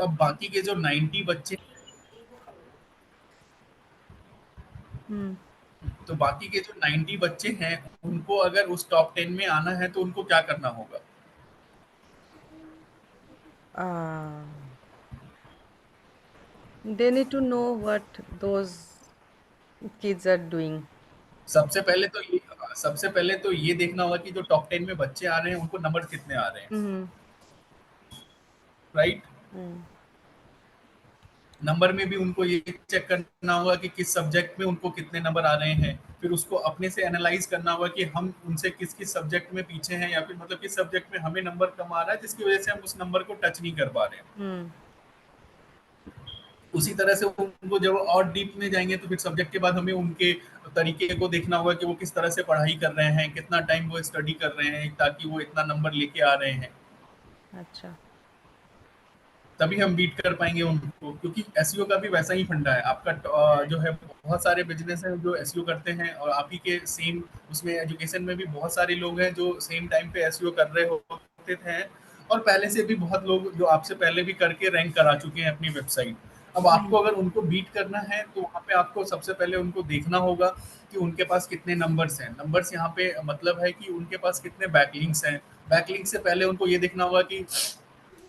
अब बाकी के जो 90 बच्चे, हम्म। तो बाकी के जो 90 बच्चे हैं, उनको अगर उस टॉप 10 में आना है तो उनको क्या करना होगा? They need to know what those kids are doing. सबसे पहले तो ये सबसे पहले तो ये देखना होगा कि जो टॉप 10 में बच्चे आ रहे हैं उनको नंबर कितने आ रहे हैं, हम्म। राइट? हम्म। नंबर में भी उनको ये चेक करना होगा कि किस सब्जेक्ट में उनको कितने नंबर आ रहे हैं। फिर उसको अपने से एनालाइज करना होगा कि हम उनसे किस किस सब्जेक्ट में पीछे हैं, या फिर मतलब किस सब्जेक्ट में हमें नंबर कम आ रहा है जिसकी वजह से हम उस नंबर को टच नहीं कर पा रहे हैं। हम्म। उसी तरह से उनको जब और डीप में जाएंगे तो फिर सब्जेक्ट के बाद हमें उनके तरीके को देखना होगा कि वो किस तरह से पढ़ाई कर रहे हैं, कितना टाइम वो स्टडी कर रहे हैं ताकि वो इतना नंबर लेके आ रहे हैं। अच्छा। तभी हम बीट कर पाएंगे उनको, क्योंकि एसईओ का भी वैसा ही फंडा है आपका। जो है बहुत सारे बिजनेस हैं जो एसईओ करते हैं, और आप ही के सेम उसमें एजुकेशन में भी बहुत सारे लोग हैं जो सेम टाइम पे एसईओ कर रहे होते थे, और पहले से भी बहुत लोग जो आपसे पहले भी करके रैंक करा चुके हैं अपनी वेबसाइट। अब हम्म। आपको अगर उनको बीट करना है तो वहाँ पे आपको सबसे पहले उनको देखना होगा कि उनके पास कितने नंबर्स हैं। नंबर्स यहाँ पे मतलब है कि उनके पास कितने बैकलिंक्स हैं। बैकलिंक से पहले उनको ये देखना होगा कि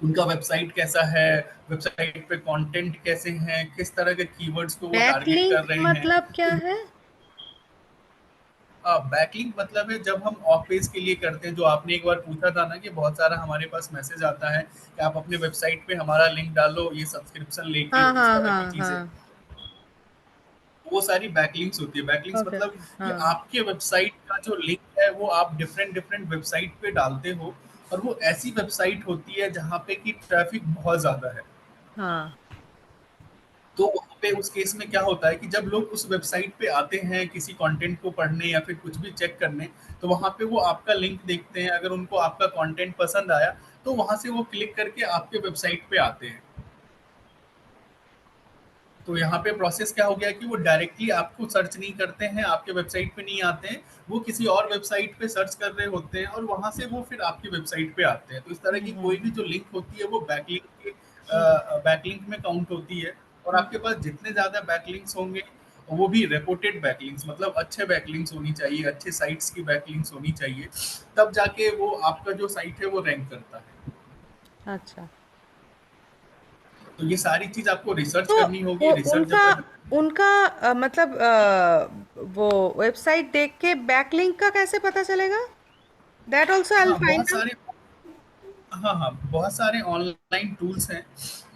उनका वेबसाइट कैसा है, वेबसाइट पे कंटेंट कैसे हैं, किस तरह के कीवर्ड्स को वो टारगेट कर बैकलिंक रहे हैं। मतलब क्या तो है? बैकलिंक मतलब है जब हम ऑफ पेज के लिए करते हैं, जो आपने एक बार पूछा था ना कि बहुत सारा हमारे पास मैसेज आता है कि आप अपने वेबसाइट पे हमारा लिंक डालो ये सब्सक्रिप्शन लेके, हाँ इस हाँ तरह की हाँ चीजें। हाँ। वो सारी बैकलिंक्स होती है। Backlinks okay. मतलब कि हाँ। आपके वेबसाइट का जो लिंक है वो आप डिफरेंट डिफरेंट वेबसाइट पे डालते हो, और वो ऐसी वेबसाइट होती है जहाँ पे कि ट्रैफिक बहुत ज्यादा है। हाँ। तो वहाँ पे उस केस में क्या होता है कि जब लोग उस वेबसाइट पे आते हैं किसी कंटेंट को पढ़ने या फिर कुछ भी चेक करने, तो वहाँ पे वो आपका लिंक देखते हैं। अगर उनको आपका कंटेंट पसंद आया तो वहाँ से वो क्लिक करके आपके वेबसाइट पे आते हैं। तो यहाँ पे प्रोसेस क्या हो गया कि वो डायरेक्टली आपको सर्च नहीं करते हैं, आपके वेबसाइट पे नहीं आते हैं, वो किसी और वेबसाइट पे सर्च कर रहे होते हैं और वहाँ से वो फिर आपकी वेबसाइट पे आते हैं। तो इस तरह की कोई भी हम्म। जो लिंक होती है वो बैकलिंक के हम्म। बैकलिंक में काउंट होती है। और हम्म। आपके पास जितने ज्यादा बैकलिंक्स होंगे, वो भी रेपुटेड बैकलिंक्स, मतलब अच्छे बैकलिंक्स होनी चाहिए, अच्छे साइट्स की बैकलिंक्स होनी चाहिए, तब जाके वो आपका जो साइट है वो रैंक करता है। अच्छा। तो ये सारी चीज आपको रिसर्च तो करनी होगी। वो रिसर्च जब उनका कर उनका मतलब वो वेबसाइट देख के बैकलिंक का कैसे पता चलेगा? दैट आल्सो आई विल हाँ फाइंड बहुत आउट। सारे हाँ हाँ बहुत सारे ऑनलाइन टूल्स हैं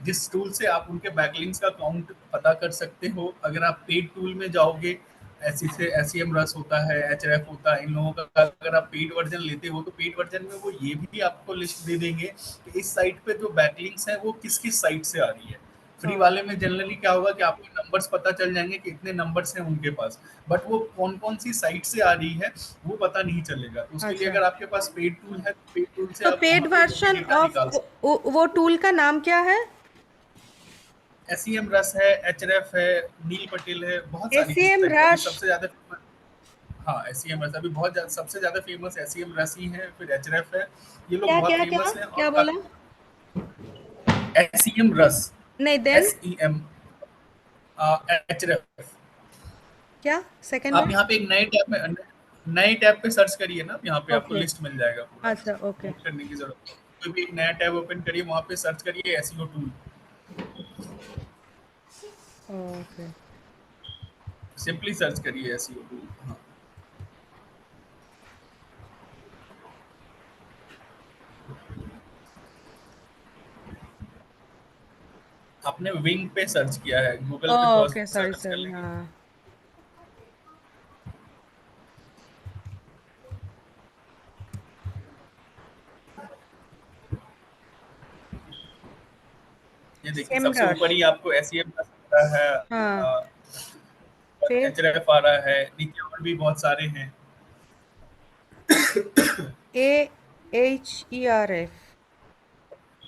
जिस टूल से आप उनके बैकलिंक्स का काउंट पता कर सकते हो। अगर आप पेड टूल में जाओगे, ऐसी से एसईएम रस होता है, एचआरएफ होता है, इन लोगों का अगर आप पेड वर्जन लेते हो तो पेड वर्जन में वो ये भी आपको लिस्ट दे देंगे कि इस साइट पे जो बैकलिंक्स हैं वो किस किस साइट से आ रही है। फ्री वाले में जनरली क्या होगा कि आपको नंबर्स पता चल जाएंगे कि इतने नंबर्स हैं उनके पास, बट वो कौन कौन सी साइट से आ रही है वो पता नहीं चलेगा। तो उसके लिए अच्छा। अगर आपके पास पेड टूल है तो पेड टूल से तो आप पेड वहां पे वो भी वर्जन डेटा ऑफ निकाल सकते वो टूल का नाम क्या है? हैं। एसईएम रस है, एचआरएफ है, नील पटेल है, बहुत सारी एसीएम साइट है। अभी रश। सबसे ज्यादा हाँ एसईएम रस अभी सबसे ज्यादा फेमस एसईएम रस ही है, फिर एचआरएफ है। ये लोग क्या बहुत क्या क्या फेमस हैं क्या और बोला? एसईएम रस, नहीं, देन एसईएम, एचआरएफ। क्या सेकंड आप वन? यहाँ पे एक नए टैब पे सर्च करिए ना, यहाँ पे आपको ओके। लिस्ट मिल जाएगा पूरा। अच्छा। ओके। नोट करने की जरूरत नहीं। कोई भी एक नया टैब ओपन करिए, वहाँ पे सर्च करिए SEO tool. Okay. Simply search करिए एसईओ टूल। हाँ, आपने विंग पे सर्च किया है, गूगल पे थोड़ा ओके, सॉरी सर्च कर सॉरी, लेंगे। हाँ। ये देखिए सेम सबसे रश। ऊपर ही आपको एसईएम का दिख रहा हाँ। है, फिर एचआरएफ आ रहा है, नीचे और भी बहुत सारे हैं। AHERF।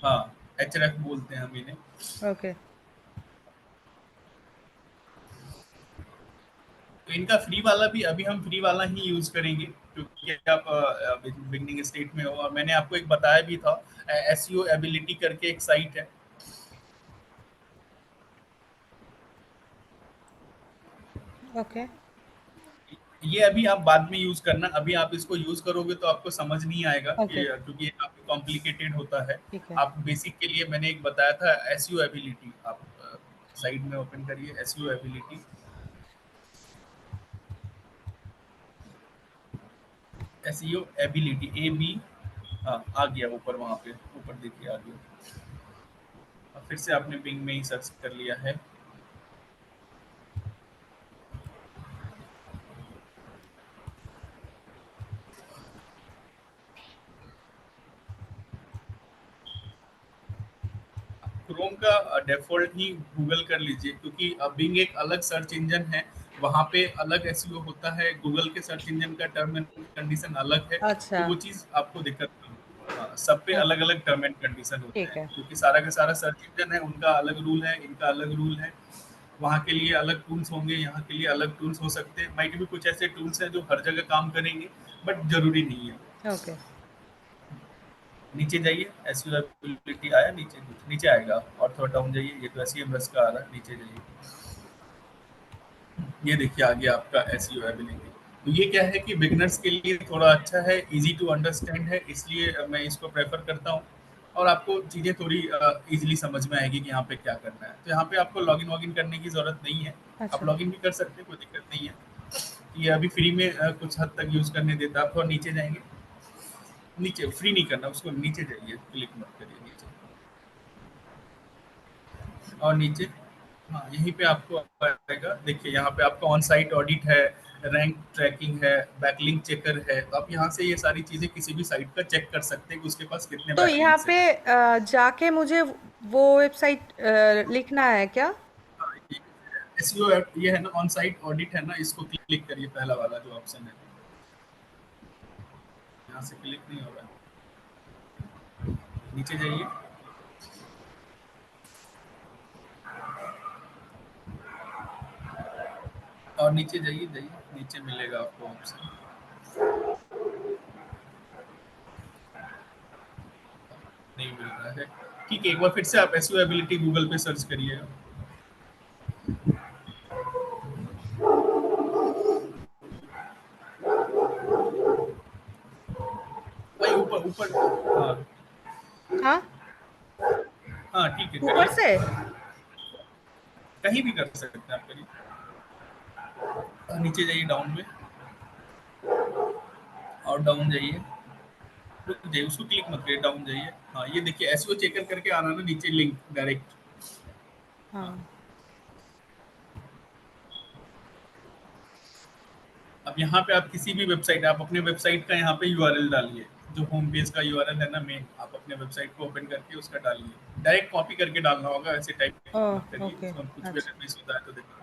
हाँ एचआरएफ बोलते हैं हम इन्हें। ओके। तो इनका फ्री वाला भी अभी हम फ्री वाला ही यूज करेंगे, क्योंकि आप बिगनिंग स्टेट में हो। और मैंने आपको एक बताया भी था, एसईओ एबिलिटी करके एक साइट है, ओके। ये अभी आप बाद में यूज करना, अभी आप इसको यूज करोगे तो आपको समझ नहीं आएगा ओके। कि, क्योंकि ये काफी कॉम्प्लिकेटेड होता है। ठीक है। आप बेसिक के लिए मैंने एक बताया था एसईओ एबिलिटी, आप साइड में ओपन करिए SEO ability. SEO ability A B, हाँ आ गया ऊपर, वहां पे ऊपर देखिए आ गया। अब फिर से आपने बिंग में ही सर्च कर लिया है। क्रोम का डिफ़ॉल्ट ही गूगल कर लीजिए, क्योंकि बिंग एक अलग सर्च इंजन है, वहाँ पे अलग एसईओ होता है, गूगल के सर्च इंजन का टर्म एंड कंडीशन अलग है, अच्छा। तो वो चीज़ आपको दिक्कत नहीं होगी। हाँ, सब पे ओके। अलग-अलग टर्म एंड कंडीशन होते ठीक हैं, है। क्योंकि सारा का सारा सर्च इंजन है, उनका अलग रूल है, इनका अलग रूल है। वहाँ के लिए अलग टूल्स होंगे, यहाँ के लिए अलग टूल्स हो सकते हैं। माइट भी कुछ ऐसे टूल्स हैं जो हर जगह काम करेंगे, बट ज़रूरी नहीं है। ओके। नीचे जाइए, एसईओ एबिलिटी आया नीचे, नीचे आएगा और थोड़ा डाउन जाइए, ये तो एसईएम रस का आ रहा है, नीचे जाइए। ये देखिए आ गया आपका एसईओ एबिलिटी। तो ये क्या है कि बिगिनर्स के लिए थोड़ा अच्छा है, इजी टू अंडरस्टैंड है, इसलिए मैं इसको प्रेफर करता हूँ। और आपको चीज़ें थोड़ी इजीली समझ में आएगी कि यहाँ पे क्या करना है। तो यहाँ पे आपको लॉगिन वॉगिन करने की ज़रूरत नहीं है, आप अच्छा। लॉगिन भी कर सकते हैं, कोई दिक्कत नहीं है। ये अभी फ्री में कुछ हद तक यूज़ करने देता है। आप थोड़ा नीचे जाएंगे, नीचे फ्री नहीं करना उसको, नीचे जाइए, क्लिक मत करिए नीचे, और नीचे, हाँ यहीं पे आपको आएगा। देखिए यहाँ पे आपका ऑन साइट ऑडिट है, रैंक ट्रैकिंग है, बैकलिंक चेकर है। तो आप यहाँ से ये सारी चीजें किसी भी साइट का चेक कर सकते हैं कि उसके पास कितने तो यहाँ बैकलिंक्स पे हैं। जाके मुझे वो वेबसाइट लिखना है क्या? हाँ, एसईओ ये है ना, ऑन साइट ऑडिट है ना, इसको क्लिक करिए, पहला वाला जो ऑप्शन है। यहाँ से क्लिक नहीं हो रहा है, नीचे जाइए, और नीचे जाइए जाइए, नीचे मिलेगा आपको ऑप्शन, नहीं मिल रहा है। ठीक है, एक बार फिर से आप एसईओ एबिलिटी गूगल पे सर्च करिएगा। वही ऊपर ऊपर, हाँ हाँ। हाँ ठीक है, ऊपर करिए। से। कहीं भी कर सकते हैं आप, करिए। नीचे जाइए डाउन में, और डाउन जाइए, रुक जाइए, उसको क्लिक मत करिए, डाउन जाइए। हाँ ये देखिए एसईओ चेकर करके आना ना नीचे, लिंक डायरेक्ट। हाँ, हाँ। अब यहाँ पे आप किसी भी वेबसाइट, आप अपने वेबसाइट का यहाँ पे यूआरएल डालिए, जो होम पेज का यूआरएल है ना मेन, आप अपने वेबसाइट को ओपन करके उसका डालिए। डायरेक्ट कॉपी करके डालना होगा, ऐसे टाइप मत ओह करिए, ओके। उसमें कुछ भी अच्छा। अगर मिस होता है तो देखो।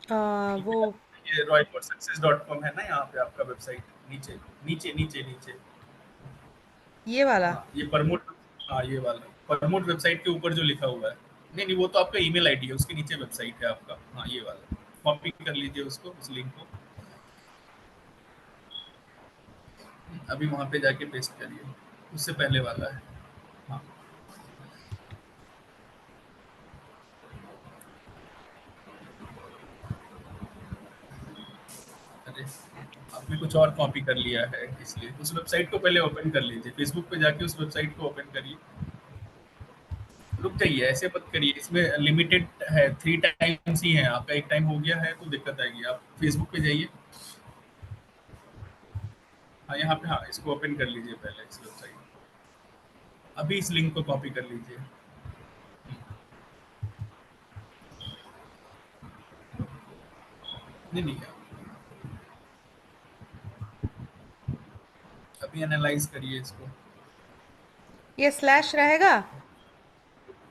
ठीक वो है, ये royalforsuccess.com है ना, यहाँ पे आपका वेबसाइट, नीचे नीचे नीचे नीचे। ये वाला। हाँ ये प्रमोट, हाँ ये वाला प्रमोट वेबसाइट के ऊपर जो लिखा हुआ है, नहीं नहीं वो तो आपका ईमेल आईडी है, उसके नीचे वेबसाइट है आपका। हाँ ये वाला कॉपी कर लीजिए उसको, उस लिंक को, अभी वहां पे जाके पेस्ट करिए, उससे पहले वाला है। हाँ, अरे आपने कुछ और कॉपी कर लिया है, इसलिए उस वेबसाइट को पहले ओपन कर लीजिए, फेसबुक पे जाके उस वेबसाइट को ओपन करिए। रुक जाइए, ऐसे मत करिए, इसमें लिमिटेड है, 3 टाइम्स ही है, आपका एक टाइम हो गया है तो दिक्कत आएगी। आप फेसबुक पे जाइए, हाँ यहाँ पे, हाँ इसको ओपन कर लीजिए पहले, इस वेबसाइट, अभी इस लिंक को कॉपी कर लीजिए। नहीं नहीं, अभी एनालाइज करिए इसको। ये स्लैश रहेगा?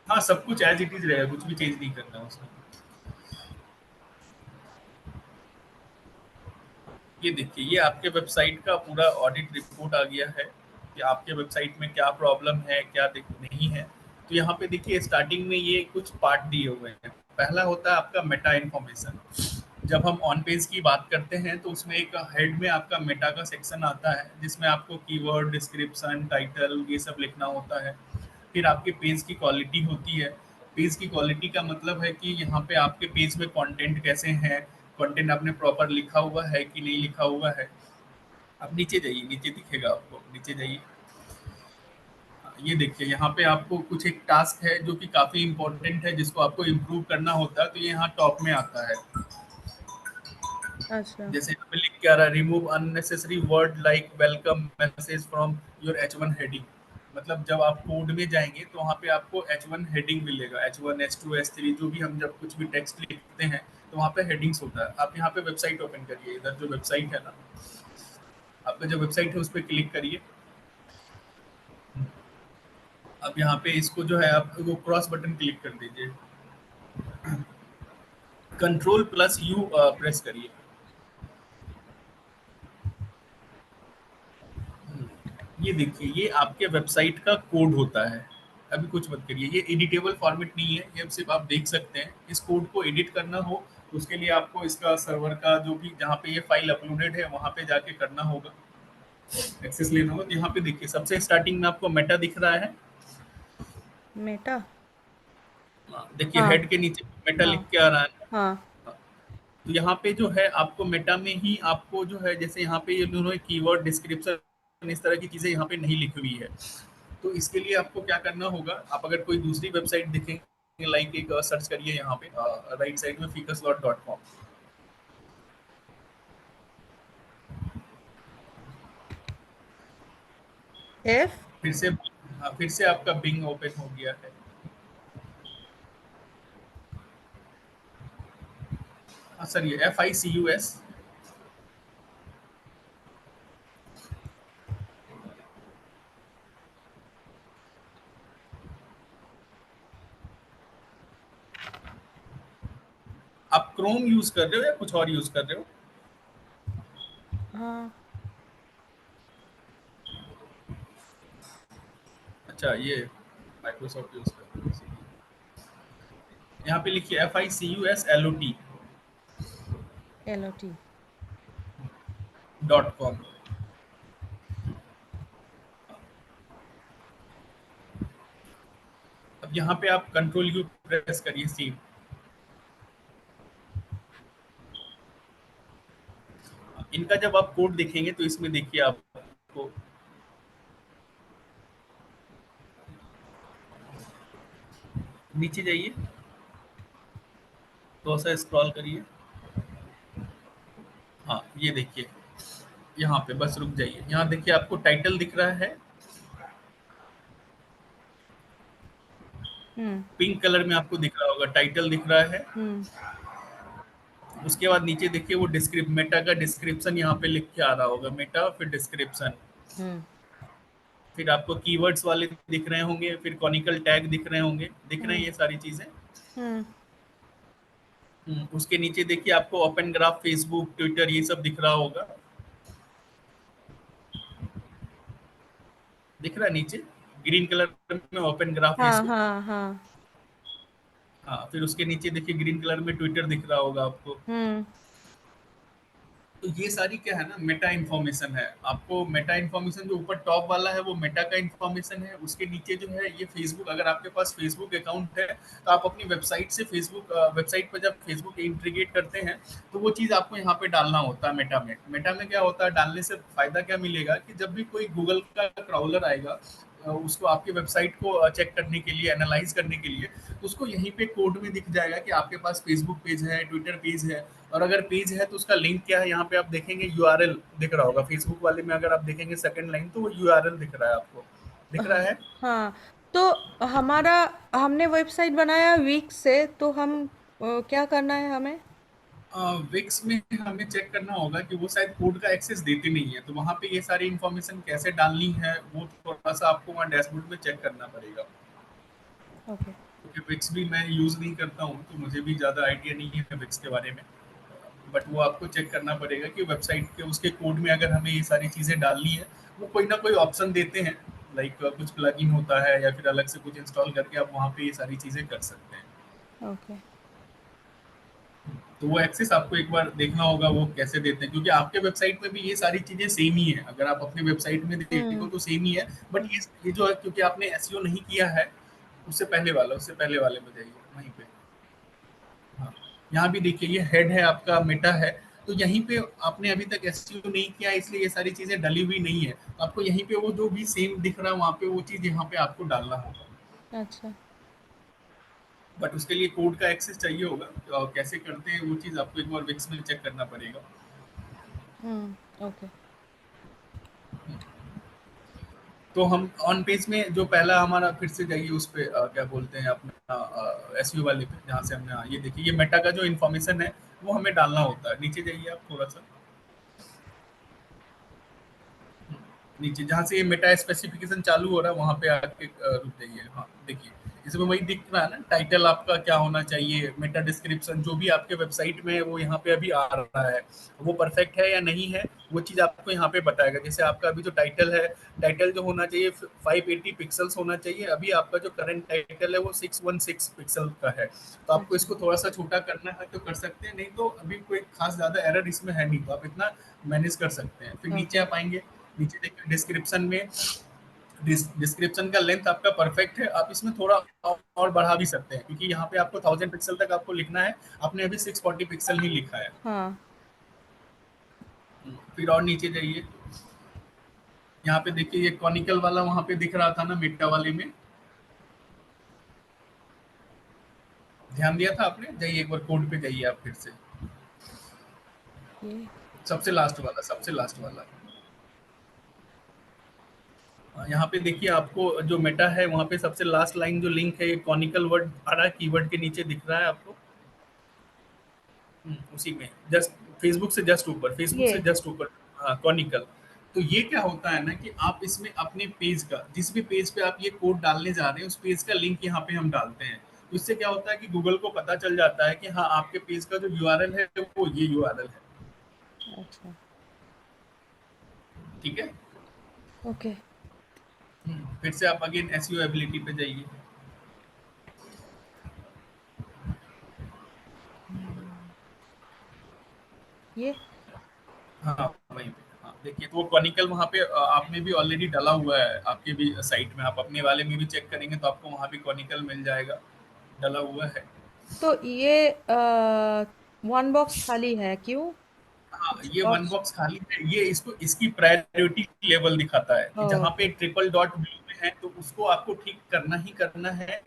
हाँ सब कुछ एज इट इज रहेगा, कुछ भी चेंज नहीं करना है उसमें। ये देखिए, ये आपके वेबसाइट का पूरा ऑडिट रिपोर्ट आ गया है कि आपके वेबसाइट में क्या प्रॉब्लम है, क्या नहीं है। तो यहाँ पे देखिए स्टार्टिंग में ये कुछ पार्ट दिए हुए हैं। पहला होता है आपका मेटा इन्फॉर्मेशन, जब हम ऑन पेज की बात करते हैं तो उसमें एक हेड में आपका मेटा का सेक्शन आता है जिसमें आपको कीवर्ड, डिस्क्रिप्शन, टाइटल ये सब लिखना होता है। फिर आपके पेज की क्वालिटी होती है। पेज की क्वालिटी का मतलब है कि यहाँ पे आपके पेज में कंटेंट कैसे हैं, कंटेंट आपने प्रॉपर लिखा हुआ है कि नहीं लिखा हुआ है। आप नीचे जाइए, नीचे दिखेगा आपको, नीचे जाइए। ये देखिए यहाँ पे आपको कुछ एक टास्क है जो कि काफी इंपॉर्टेंट है जिसको आपको इम्प्रूव करना होता है, तो ये यहाँ टॉप में आता है। अच्छा। जैसे यहाँ पे लिख के आ रहा है, remove unnecessary word like welcome message from your H1 heading. मतलब जब आप कोड में जाएंगे तो वहाँ पे आपको H1 हेडिंग मिलेगा, H1 H2 H3 जो भी हम जब कुछ भी टेक्स्ट लिखते हैं तो वहाँ पे हेडिंग्स होता है। आप यहाँ पे वेबसाइट ओपन करिए, इधर जो वेबसाइट है ना, आपका जो वेबसाइट है उस पर क्लिक करिए। अब यहाँ पे इसको जो है आप वो क्रॉस बटन क्लिक कर दीजिए, कंट्रोल+U प्रेस करिए। ये देखिए ये आपके वेबसाइट का कोड होता है। अभी कुछ मत करिए, ये एडिटेबल फॉर्मेट नहीं है, ये सिर्फ आप देख सकते हैं। इस कोड को एडिट करना हो तो उसके लिए आपको इसका सर्वर का जो भी जहाँ पे ये फाइल अपलोडेड है वहाँ पे जाके करना होगा, एक्सेस लेना होगा। तो यहाँ पे देखिए सबसे स्टार्टिंग में आपको मेटा दिख रहा है। मेटा। देखिए हाँ। हेड के नीचे मेटा लिख हाँ। के आ रहा है। हाँ। तो यहाँ पे जो है आपको मेटा में ही आपको जो है, जैसे यहाँ पे ये दोनों कीवर्ड, डिस्क्रिप्शन, इस तरह की चीजें यहाँ पे नहीं लिखी हुई है। तो इसके लिए आपको क्या करना होगा, आप अगर कोई दूसरी वेबसाइट देखेंगे, लाइक एक सर्च करिए यहाँ पे राइट साइड में ficus.com। एफ। फिर से, हाँ, फिर से आपका बिंग ओपन हो गया है। हाँ सर, ये FICUS। आप क्रोम यूज कर रहे हो या कुछ और यूज कर रहे हो? हाँ। अच्छा, ये माइक्रोसॉफ्ट यूज कर रहे हो। यहाँ पे लिखिए FICUSLOT LOT। .com। अब यहाँ पे आप कंट्रोल U प्रेस करिए, सेव। इनका जब आप कोड देखेंगे तो इसमें देखिए आपको नीचे जाइए, थोड़ा सा स्क्रॉल करिए। हाँ ये देखिए यहाँ पे बस रुक जाइए, यहाँ देखिए आपको टाइटल दिख रहा है, हम्म। पिंक कलर में आपको दिख रहा होगा, टाइटल दिख रहा है। हम्म। उसके बाद नीचे देखिए वो डिस्क्रिप मेटा का डिस्क्रिप्शन यहाँ पे लिख के आ रहा होगा, मेटा फिर डिस्क्रिप्शन। हम्म। फिर आपको कीवर्ड्स वाले दिख रहे होंगे, फिर कॉनिकल टैग दिख रहे होंगे, दिख रहे हैं हम्म। ये सारी चीजें। हम्म। उसके नीचे देखिए आपको ओपन ग्राफ, फेसबुक, ट्विटर ये सब दिख रहा होगा, दिख रहा है नीचे ग्रीन कलर में ओपन ग्राफ हाँ। फेसबुक। हाँ। हाँ। हाँ फिर उसके नीचे देखिए ग्रीन कलर में ट्विटर दिख रहा होगा आपको। हम्म। तो ये सारी क्या है ना, मेटा इन्फॉर्मेशन है। आपको मेटा इन्फॉर्मेशन जो ऊपर टॉप वाला है वो मेटा का इन्फॉर्मेशन है। उसके नीचे जो है ये फेसबुक, अगर आपके पास फेसबुक अकाउंट है तो आप अपनी वेबसाइट से फेसबुक वेबसाइट पर जब फेसबुक इंटीग्रेट करते हैं तो वो चीज़ आपको यहाँ पे डालना होता है मेटा में। मेटा में क्या होता है, डालने से फायदा क्या मिलेगा कि जब भी कोई गूगल का क्राउलर आएगा उसको आपकी वेबसाइट को चेक करने के लिए, एनालाइज करने के लिए, तो उसको यहीं पे कोड में दिख जाएगा कि आपके पास फेसबुक पेज है, ट्विटर पेज है। और अगर पेज है तो उसका लिंक क्या है, यहाँ पे आप देखेंगे यूआरएल दिख रहा होगा। फेसबुक वाले में अगर आप देखेंगे सेकंड लाइन तो वो यूआरएल दिख रहा है आपको, दिख रहा है। हाँ। तो हमारा हमने वेबसाइट बनाया वीक से, तो हम क्या करना है हमें? विक्स में हमें चेक करना होगा कि वो शायद कोड का एक्सेस देते नहीं है, तो वहाँ पे ये सारी इन्फॉर्मेशन कैसे डालनी है वो थोड़ा सा आपको वहाँ डैशबोर्ड में चेक करना पड़ेगा। ओके। क्योंकि विक्स भी मैं यूज़ नहीं करता हूँ तो मुझे भी ज़्यादा आइडिया नहीं है विक्स के बारे में। बट वो आपको चेक करना पड़ेगा कि वेबसाइट के उसके कोड में अगर हमें ये सारी चीज़ें डालनी है, वो कोई ना कोई ऑप्शन देते हैं। लाइक कुछ प्लगइन होता है या फिर अलग से कुछ इंस्टॉल करके आप वहाँ पे ये सारी चीज़ें कर सकते हैं। ओके। तो वो एक्सेस आपको एक बार देखना होगा वो कैसे देते हैं, क्योंकि आपके वेबसाइट में भी ये सारी चीजें सेम ही है, अगर आप अपने वेबसाइट में देखो हम्म। तो सेम ही है। बट ये जो है, क्योंकि आपने एसईओ नहीं किया है, उससे पहले वाले में जाइए वहीं पे। हाँ, यहाँ भी देखिए ये हेड है आपका, मेटा है। तो यहीं पे आपने अभी तक एसईओ नहीं किया, इसलिए ये सारी चीजें डली हुई नहीं है। तो आपको यहीं पे वो जो भी सेम दिख रहा है वहाँ पे वो चीज यहाँ पे आपको डालना होगा। अच्छा। बट उसके लिए कोड का एक्सेस चाहिए होगा, तो कैसे करते हैं वो चीज आपको एक बार विक्स में चेक करना पड़ेगा। ओके। तो हम ऑन पेज में जो पहला हमारा, फिर से जाइए उस पे, क्या बोलते हैं अपना एसईओ वाले पे, जहाँ से हमने, ये देखिए ये मेटा का जो इन्फॉर्मेशन है वो हमें डालना होता है। नीचे जाइए आप थोड़ा सा, नीचे जहाँ से ये मेटा स्पेसिफिकेशन चालू हो रहा है वहां पे आके रुक जाइए। हाँ देखिए, इसमें वही दिख रहा है ना, टाइटल आपका क्या होना चाहिए, मेटा डिस्क्रिप्शन जो भी आपके वेबसाइट में है वो यहाँ पे अभी आ रहा है, वो परफेक्ट है या नहीं है, वो चीज आपको यहाँ पे बताएगा। जैसे आपका अभी जो टाइटल है, टाइटल जो होना चाहिए 580 पिक्सल्स होना चाहिए, अभी आपका जो करंट टाइटल है वो 616 पिक्सल का है। तो आपको अच्छा। इसको थोड़ा सा छोटा करना है तो कर सकते हैं, नहीं तो अभी कोई खास ज्यादा एरर इसमें है नहीं, तो आप इतना मैनेज कर सकते हैं। फिर नीचे ओके। आप आएंगे, नीचे देखिए डिस्क्रिप्शन में, डिस्क्रिप्शन का लेंथ आपका परफेक्ट है, आप इसमें थोड़ा और बढ़ा भी सकते हैं, क्योंकि यहाँ पे आपको 1000 पिक्सल तक आपको लिखना है, आपने अभी 640 पिक्सल ही लिखा है। हाँ। फिर और नीचे जाइए, यहाँ पे देखिए ये कॉनिकल वाला वहां पे दिख रहा था ना मेटा वाले में, ध्यान दिया था आपने? जाइए एक बार कोड पे जाइए आप फिर से, ये। सबसे लास्ट वाला, सबसे लास्ट वाला। यहाँ पे देखिए आपको जो मेटा है वहां पे सबसे लास्ट लाइन जो लिंक है, ये कॉनिकल वर्ड आ रहा है, कीवर्ड के नीचे दिख रहा है आपको। उसी में जस्ट, फेसबुक से जस्ट ऊपर, फेसबुक ये। से जस्ट ऊपर। हाँ, कॉनिकल। तो ये क्या होता है ना कि आप इसमें अपने पेज का, जिस भी पेज पे आप ये कोड डालने जा रहे हैं उस पेज का लिंक यहाँ पे हम डालते हैं। तो इससे क्या होता है कि गूगल को पता चल जाता है कि हाँ आपके पेज का जो यूआरएल है वो ये यूआरएल है। अच्छा। ठीक है। ओके। फिर से आप अगेन एसईओ एबिलिटी पे जाइए। हम्म, ये। हाँ वहीं पे, हाँ देखिए, तो वो कॉनिकल वहाँ पे आप में भी ऑलरेडी डला हुआ है, आपके भी साइट में, आप अपने वाले में भी चेक करेंगे तो आपको वहाँ भी कॉनिकल मिल जाएगा, डला हुआ है। तो ये वन बॉक्स खाली है क्यों? हाँ, कुछ ये वन बॉक्स। बॉक्स खाली है, ये इसको इसकी प्रायोरिटी लेवल दिखाता है कि जहाँ पे ओके। ट्रिपल डॉट ब्लू में है तो उसको आपको ठीक करना ही करना है,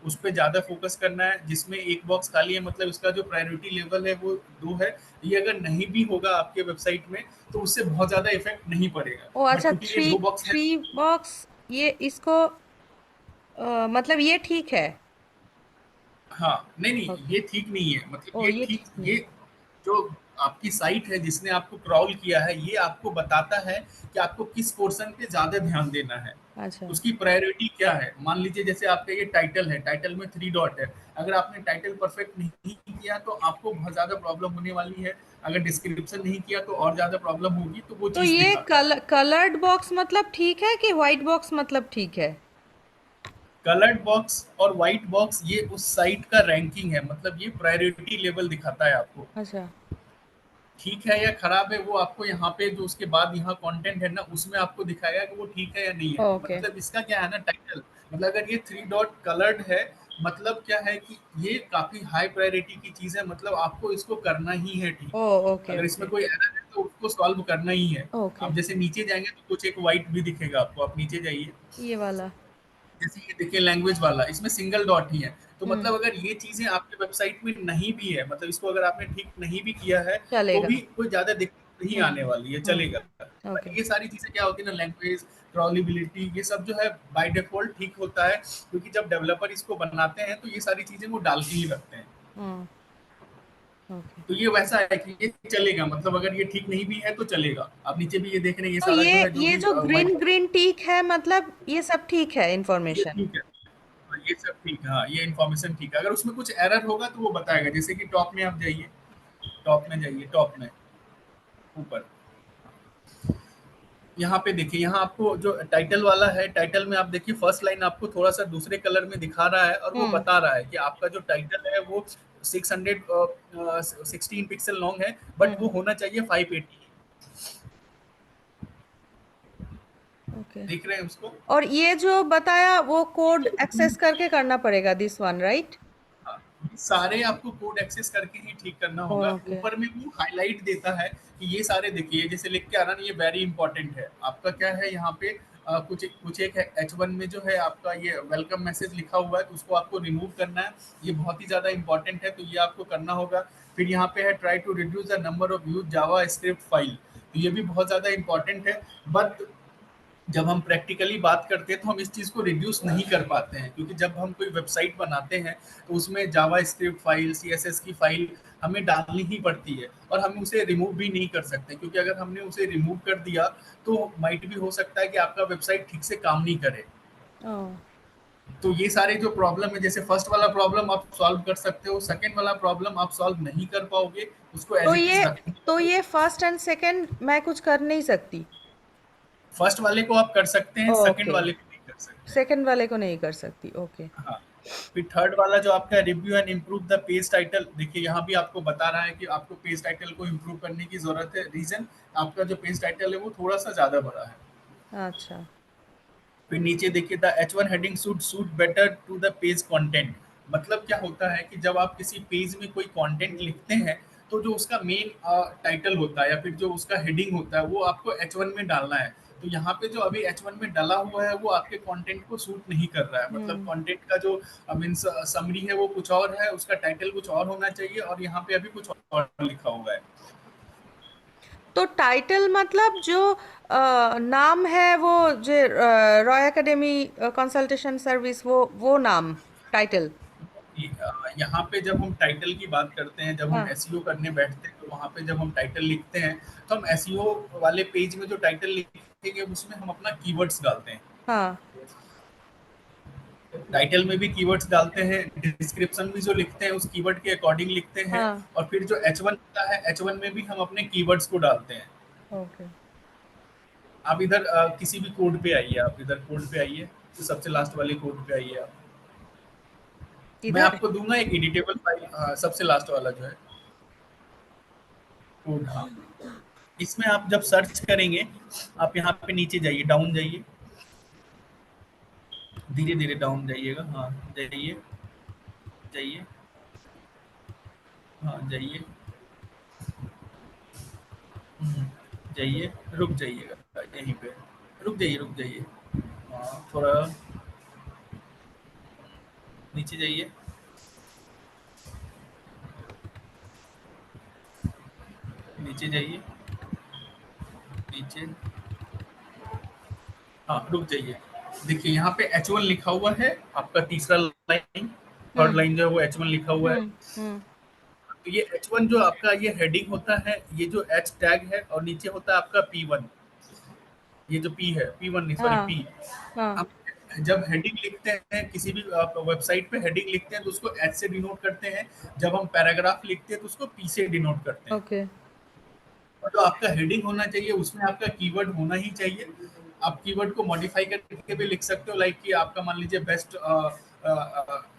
उस पे ज्यादा फोकस करना है। जिसमें एक बॉक्स खाली है मतलब इसका जो प्रायोरिटी लेवल है वो 2 है। ये अगर नहीं भी होगा आपके वेबसाइट में तो उससे बहुत ज्यादा इफेक्ट नहीं पड़ेगा, ओ बट अच्छा, क्योंकि ये थ्री 2 बॉक्स है। Three box. ये इसको मतलब ये ठीक है। हाँ, नहीं नहीं, ओके। ये ठीक नहीं है, मतलब ओ ये ये ठीक, ठीक नहीं ये है। जो आपकी साइट है जिसने आपको क्रॉल किया है, ये आपको बताता है कि आपको किस पोर्शन पे ज्यादा ध्यान देना है, अच्छा। उसकी प्रायोरिटी क्या है। मान लीजिए जैसे आपका ये टाइटल है, टाइटल में 3 डॉट है, अगर आपने टाइटल परफेक्ट नहीं किया तो आपको बहुत ज्यादा प्रॉब्लम होने वाली है, अगर डिस्क्रिप्शन नहीं किया तो और ज्यादा प्रॉब्लम होगी, तो वो तो चीज ये दिखाता है। कलर्ड बॉक्स मतलब ठीक है कि व्हाइट बॉक्स मतलब ठीक है? कलर्ड बॉक्स और व्हाइट बॉक्स ये उस साइट का रैंकिंग है, मतलब ये प्रायोरिटी लेवल दिखाता है आपको। अच्छा। ठीक है या खराब है वो आपको यहाँ पे जो उसके बाद यहाँ कंटेंट है ना उसमें आपको दिखाएगा कि वो ठीक है या नहीं है। ओके। मतलब इसका क्या है ना, टाइटल, मतलब अगर ये 3 डॉट कलर्ड है, मतलब क्या है कि ये काफी हाई प्रायोरिटी की चीज है, मतलब आपको इसको करना ही है ठीक। ओ ओके अगर इसमें ओके। कोई एरर है तो उसको सॉल्व करना ही है। ओके। आप जैसे नीचे जाएंगे तो कुछ एक व्हाइट भी दिखेगा आपको, आप नीचे जाइए, ये वाला। जैसे ये देखिए लैंग्वेज वाला, इसमें सिंगल डॉट ही है। तो हम्म। मतलब अगर ये चीजें आपके वेबसाइट में नहीं भी है, मतलब इसको अगर आपने ठीक नहीं भी किया है, तो चलेगा। भी कोई ज्यादा दिक्कत नहीं आने वाली है, चलेगा। ओके। बट ये सारी चीजें क्या होती है ना, लैंग्वेज, क्रॉलेबिलिटी, ये सब जो है बाय डिफॉल्ट ठीक होता है, क्योंकि जब डेवलपर इसको बनाते हैं तो ये सारी चीजें वो डाल के ही रखते हैं। हम्म। ओके। तो ये वैसा है कि ये चलेगा, मतलब अगर ये ठीक नहीं भी है तो चलेगा। आप नीचे भी ये देख रहे हैं, ये तो सारा जो ये है जो ये भी जो ग्रीन व्हाइट, ग्रीन टिक है मतलब ये सब ठीक है ये इंफॉर्मेशन? ठीक है। हाँ, ये सब ठीक है, हाँ ये इन्फॉर्मेशन ठीक है। अगर उसमें कुछ एरर होगा तो वो बताएगा, जैसे कि टॉप में आप जाइए, टॉप में जाइए, टॉप में ऊपर, यहाँ पे देखिए, यहाँ आपको जो टाइटल वाला है, टाइटल में आप देखिए फर्स्ट लाइन आपको थोड़ा सा दूसरे कलर में दिखा रहा है और वो हम्म। बता रहा है कि आपका जो टाइटल है वो 616 पिक्सल लॉन्ग है, बट वो हम्म। होना चाहिए 580। ओके। देख रहे हैं उसको? और ये जो बताया वो कोड एक्सेस करके करना पड़ेगा, दिस वन राइट? हाँ, सारे आपको कोड एक्सेस करके ही ठीक करना होगा। ओके। ऊपर में वो हाईलाइट देता है कि ये सारे देखिए, जैसे लिख के आ रहा ना, ये वेरी इंपॉर्टेंट है आपका। क्या है यहाँ पे कुछ कुछ एक H1 में जो है आपका ये वेलकम मैसेज लिखा हुआ है, तो उसको आपको रिमूव करना है। ये बहुत ही ज्यादा इंपॉर्टेंट है, तो ये आपको करना होगा। फिर यहाँ पे है try to reduce the number of use JavaScript file, तो ये भी बहुत ज्यादा इंपॉर्टेंट है। बट जब हम प्रैक्टिकली बात करते हैं तो हम इस चीज़ को रिड्यूस नहीं कर पाते हैं, क्योंकि जब हम कोई वेबसाइट बनाते हैं तो उसमें जावा स्क्रिप्ट फाइल, सीएसएस की फाइल हमें डालनी ही पड़ती है, और हम उसे रिमूव भी नहीं कर सकते, क्योंकि अगर हमने उसे रिमूव कर दिया तो माइट भी हो सकता है कि आपका वेबसाइट ठीक से काम नहीं करे। ओ, तो ये सारे जो प्रॉब्लम है, जैसे फर्स्ट वाला प्रॉब्लम आप सॉल्व कर सकते हो, सेकेंड वाला प्रॉब्लम आप सॉल्व नहीं कर पाओगे, उसको तो एज इट इज ये रखना तो होगा। ये फर्स्ट एंड सेकंड मैं कुछ कर नहीं सकती? फर्स्ट वाले को आप कर सकते हैं, सेकेंड ओके, वाले को नहीं कर सकते हैं। सेकंड वाले को नहीं कर सकती, ओके। हाँ, फिर थर्ड वाला जो आपका review and improve the page title, देखिए यहाँ भी आपको बता रहा है कि आपको पेज टाइटल को इम्प्रूव करने की जरूरत है। रीजन, आपका जो पेज टाइटल है वो थोड़ा सा ज्यादा बड़ा है। अच्छा। फिर नीचे देखिए, the H1 heading should suit better to the page content. मतलब क्या होता है कि जब आप किसी पेज में कोई कंटेंट लिखते हैं, तो जो उसका मेन टाइटल होता है या फिर जो उसका हेडिंग होता है, वो आपको H1 में डालना है। तो यहाँ पे जो अभी H1 में डाला हुआ है वो आपके कंटेंट को सूट नहीं कर रहा है। मतलब हम्म। कंटेंट का जो मीन्स समरी है वो कुछ और है, उसका टाइटल कुछ और होना चाहिए, और यहाँ पे अभी कुछ और लिखा हुआ है। तो टाइटल मतलब जो नाम है वो, जो रॉय एकेडमी कंसल्टेशन सर्विस, वो नाम, टाइटल। यहाँ पे जब हम टाइटल की बात करते हैं, जब हम हाँ। एसईओ करने बैठते हैं, तो वहाँ पे जब हम टाइटल लिखते हैं, तो हम एसईओ वाले पेज में जो टाइटल लिखेंगे उसमें हम अपना कीवर्ड्स डालते हैं। हाँ। टाइटल में भी कीवर्ड्स डालते हैं, डिस्क्रिप्शन भी जो लिखते हैं उस कीवर्ड के अकॉर्डिंग लिखते हैं, हाँ। और फिर जो H1 होता है, H1 में भी हम अपने कीवर्ड्स को डालते हैं। ओके। आप इधर किसी भी कोड पे आइए, आप इधर कोड पे आइए, तो सबसे लास्ट वाले कोड पे आइए आप। मैं इधर। आपको दूंगा एक एडिटेबल फाइल, सबसे लास्ट वाला जो है कोड। हाँ, इसमें आप जब सर्च करेंगे, आप यहाँ पे नीचे जाइए, डाउन जाइए, धीरे धीरे डाउन जाइएगा। हाँ, जाइए, जाइए, हाँ जाइए, हम्म, जाइए, रुक जाइएगा यहीं पे, रुक जाइए, रुक जाइए। हाँ, थोड़ा नीचे जाइए, नीचे जाइए, नीचे, हाँ रुक जाइए। देखिए यहाँ पे H1 लिखा हुआ है, आपका तीसरा लाइन, थर्ड हम्म। लाइन जो है वो H1 लिखा हुआ है। हम्म। हम्म। तो ये H1 जो आपका ये हेडिंग होता है, ये जो H टैग है, और नीचे होता है आपका P1। ये जो P है, P1 नहीं, सॉरी, हाँ। P। हाँ। आप जब हेडिंग लिखते हैं किसी भी आप वेबसाइट पे हेडिंग लिखते हैं, तो उसको H से डिनोट करते हैं। जब हम पैराग्राफ लिखते हैं तो उसको P से डिनोट करते हैं। ओके। और जो आपका हेडिंग होना चाहिए उसमें आपका कीवर्ड होना ही चाहिए। आप कीवर्ड को मॉडिफाई करके भी लिख सकते हो, लाइक कि आपका मान लीजिए बेस्ट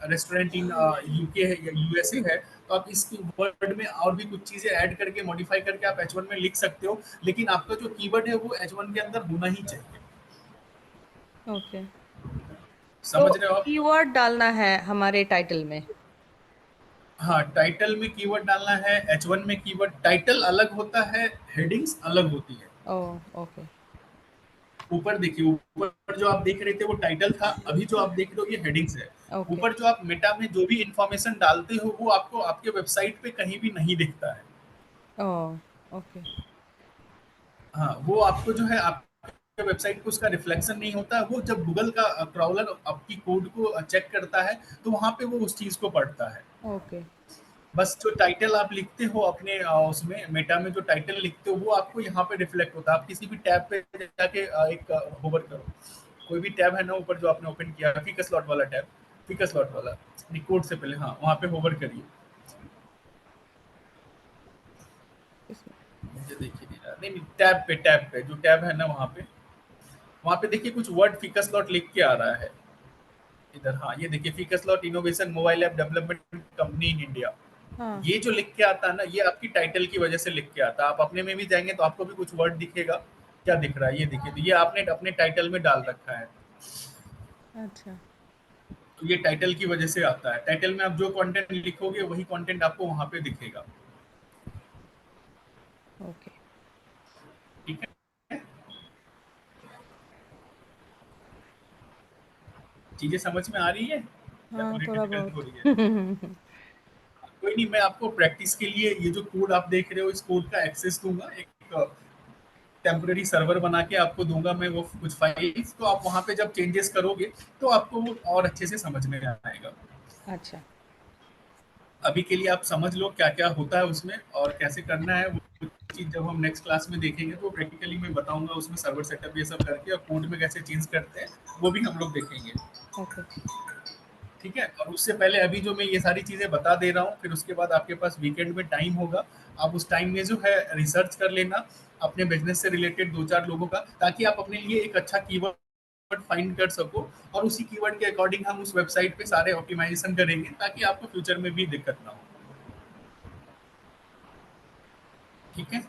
रेस्टोरेंट इन यूके है या यूएसए है, तो आप इस वर्ड में और भी कुछ चीजें ऐड करके मॉडिफाई करके आप H1 में लिख सकते हो। लेकिन आपका जो कीवर्ड है वो H1 के अंदर होना ही चाहिए। ओके। तो समझ रहे हो आप? कीवर्ड डालना है हमारे टाइटल में? हाँ, टाइटल में कीवर्ड डालना है। H1 में कीवर्ड टाइटल अलग होता है, हेडिंग्स अलग होती है। ओ, ओके। ऊपर देखिए, ऊपर जो आप देख रहे थे वो टाइटल था, अभी जो आप देख रहे हो ये हेडिंग्स है। ओके। ऊपर जो आप मेटा में जो भी इंफॉर्मेशन डालते हो वो आपको आपके वेबसाइट पे कहीं भी नहीं दिखता है। ओ, ओके। हाँ, वो आपको जो है आपके वेबसाइट पे उसका रिफ्लेक्शन नहीं होता है। वो जब गूगल का क्राउलर आपकी कोड को चेक करता है, तो वहां पे वो उस चीज को पढ़ता है। ओके। बस जो टाइटल आप लिखते हो अपने उसमें मेटा में जो टाइटल लिखते हो वो आपको यहाँ पे रिफ्लेक्ट होता है। आप किसी भी टैब पे जाके एक होवर करो, कोई भी टैब है ना ऊपर जो आपने ओपन किया, फीका स्लॉट वाला टैब, फीका स्लॉट वाला, रिकॉर्ड से पहले, हाँ वहाँ पे होवर करिए। इसमें। मुझे देखिए नहीं रहा, नहीं नहीं, टैब पे जो टैब है ना वहाँ पे देखिए कुछ वर्ड फीका स्लॉट लिख के आ रहा है इधर। हाँ, ये देखिए, फीका slot innovation mobile app development company in India. हाँ। ये जो लिख के आता है ना, ये आपकी टाइटल की वजह से लिख के आता है। आप अपने में भी जाएंगे तो आपको भी कुछ वर्ड दिखेगा। क्या दिख रहा है, ये देखिए, तो ये आपने अपने टाइटल में डाल रखा है। अच्छा। तो ये टाइटल की वजह से आता है। टाइटल में आप जो कंटेंट लिखोगे वही कंटेंट आपको वहां पे दिखेगा। ओके। ठीक है, चीजें समझ में आ रही है या हाँ, थोड़ी थोड़ा डिफिकल्ट हो बहुत। रही है? कोई नहीं, मैं आपको प्रैक्टिस के लिए ये जो कोड आप देख रहे हो, इस कोड का एक्सेस दूंगा। एक टेम्पररी सर्वर बना के आपको दूंगा मैं, वो कुछ फाइल्स, तो आप वहां पे जब चेंजेस करोगे तो आपको वो और अच्छे से समझ में आएगा। अच्छा। अभी के लिए आप समझ लो क्या क्या होता है उसमें और कैसे करना है। वो चीज जब हम नेक्स्ट क्लास में देखेंगे तो प्रैक्टिकली मैं बताऊंगा, उसमें सर्वर सेटअप ये सब करके और कोड में कैसे चेंज करते हैं वो भी हम लोग देखेंगे। ओके। ठीक है, और उससे पहले अभी जो मैं ये सारी चीजें बता दे रहा हूँ, फिर उसके बाद आपके पास वीकेंड में टाइम होगा। आप उस टाइम में जो है रिसर्च कर लेना अपने बिजनेस से रिलेटेड दो चार लोगों का, ताकि आप अपने लिए एक अच्छा कीवर्ड फाइंड कर सको। और उसी कीवर्ड के अकॉर्डिंग हम उस वेबसाइट पे सारे ऑप्टिमाइजेशन करेंगे, ताकि आपको फ्यूचर में भी दिक्कत ना हो। ठीक है।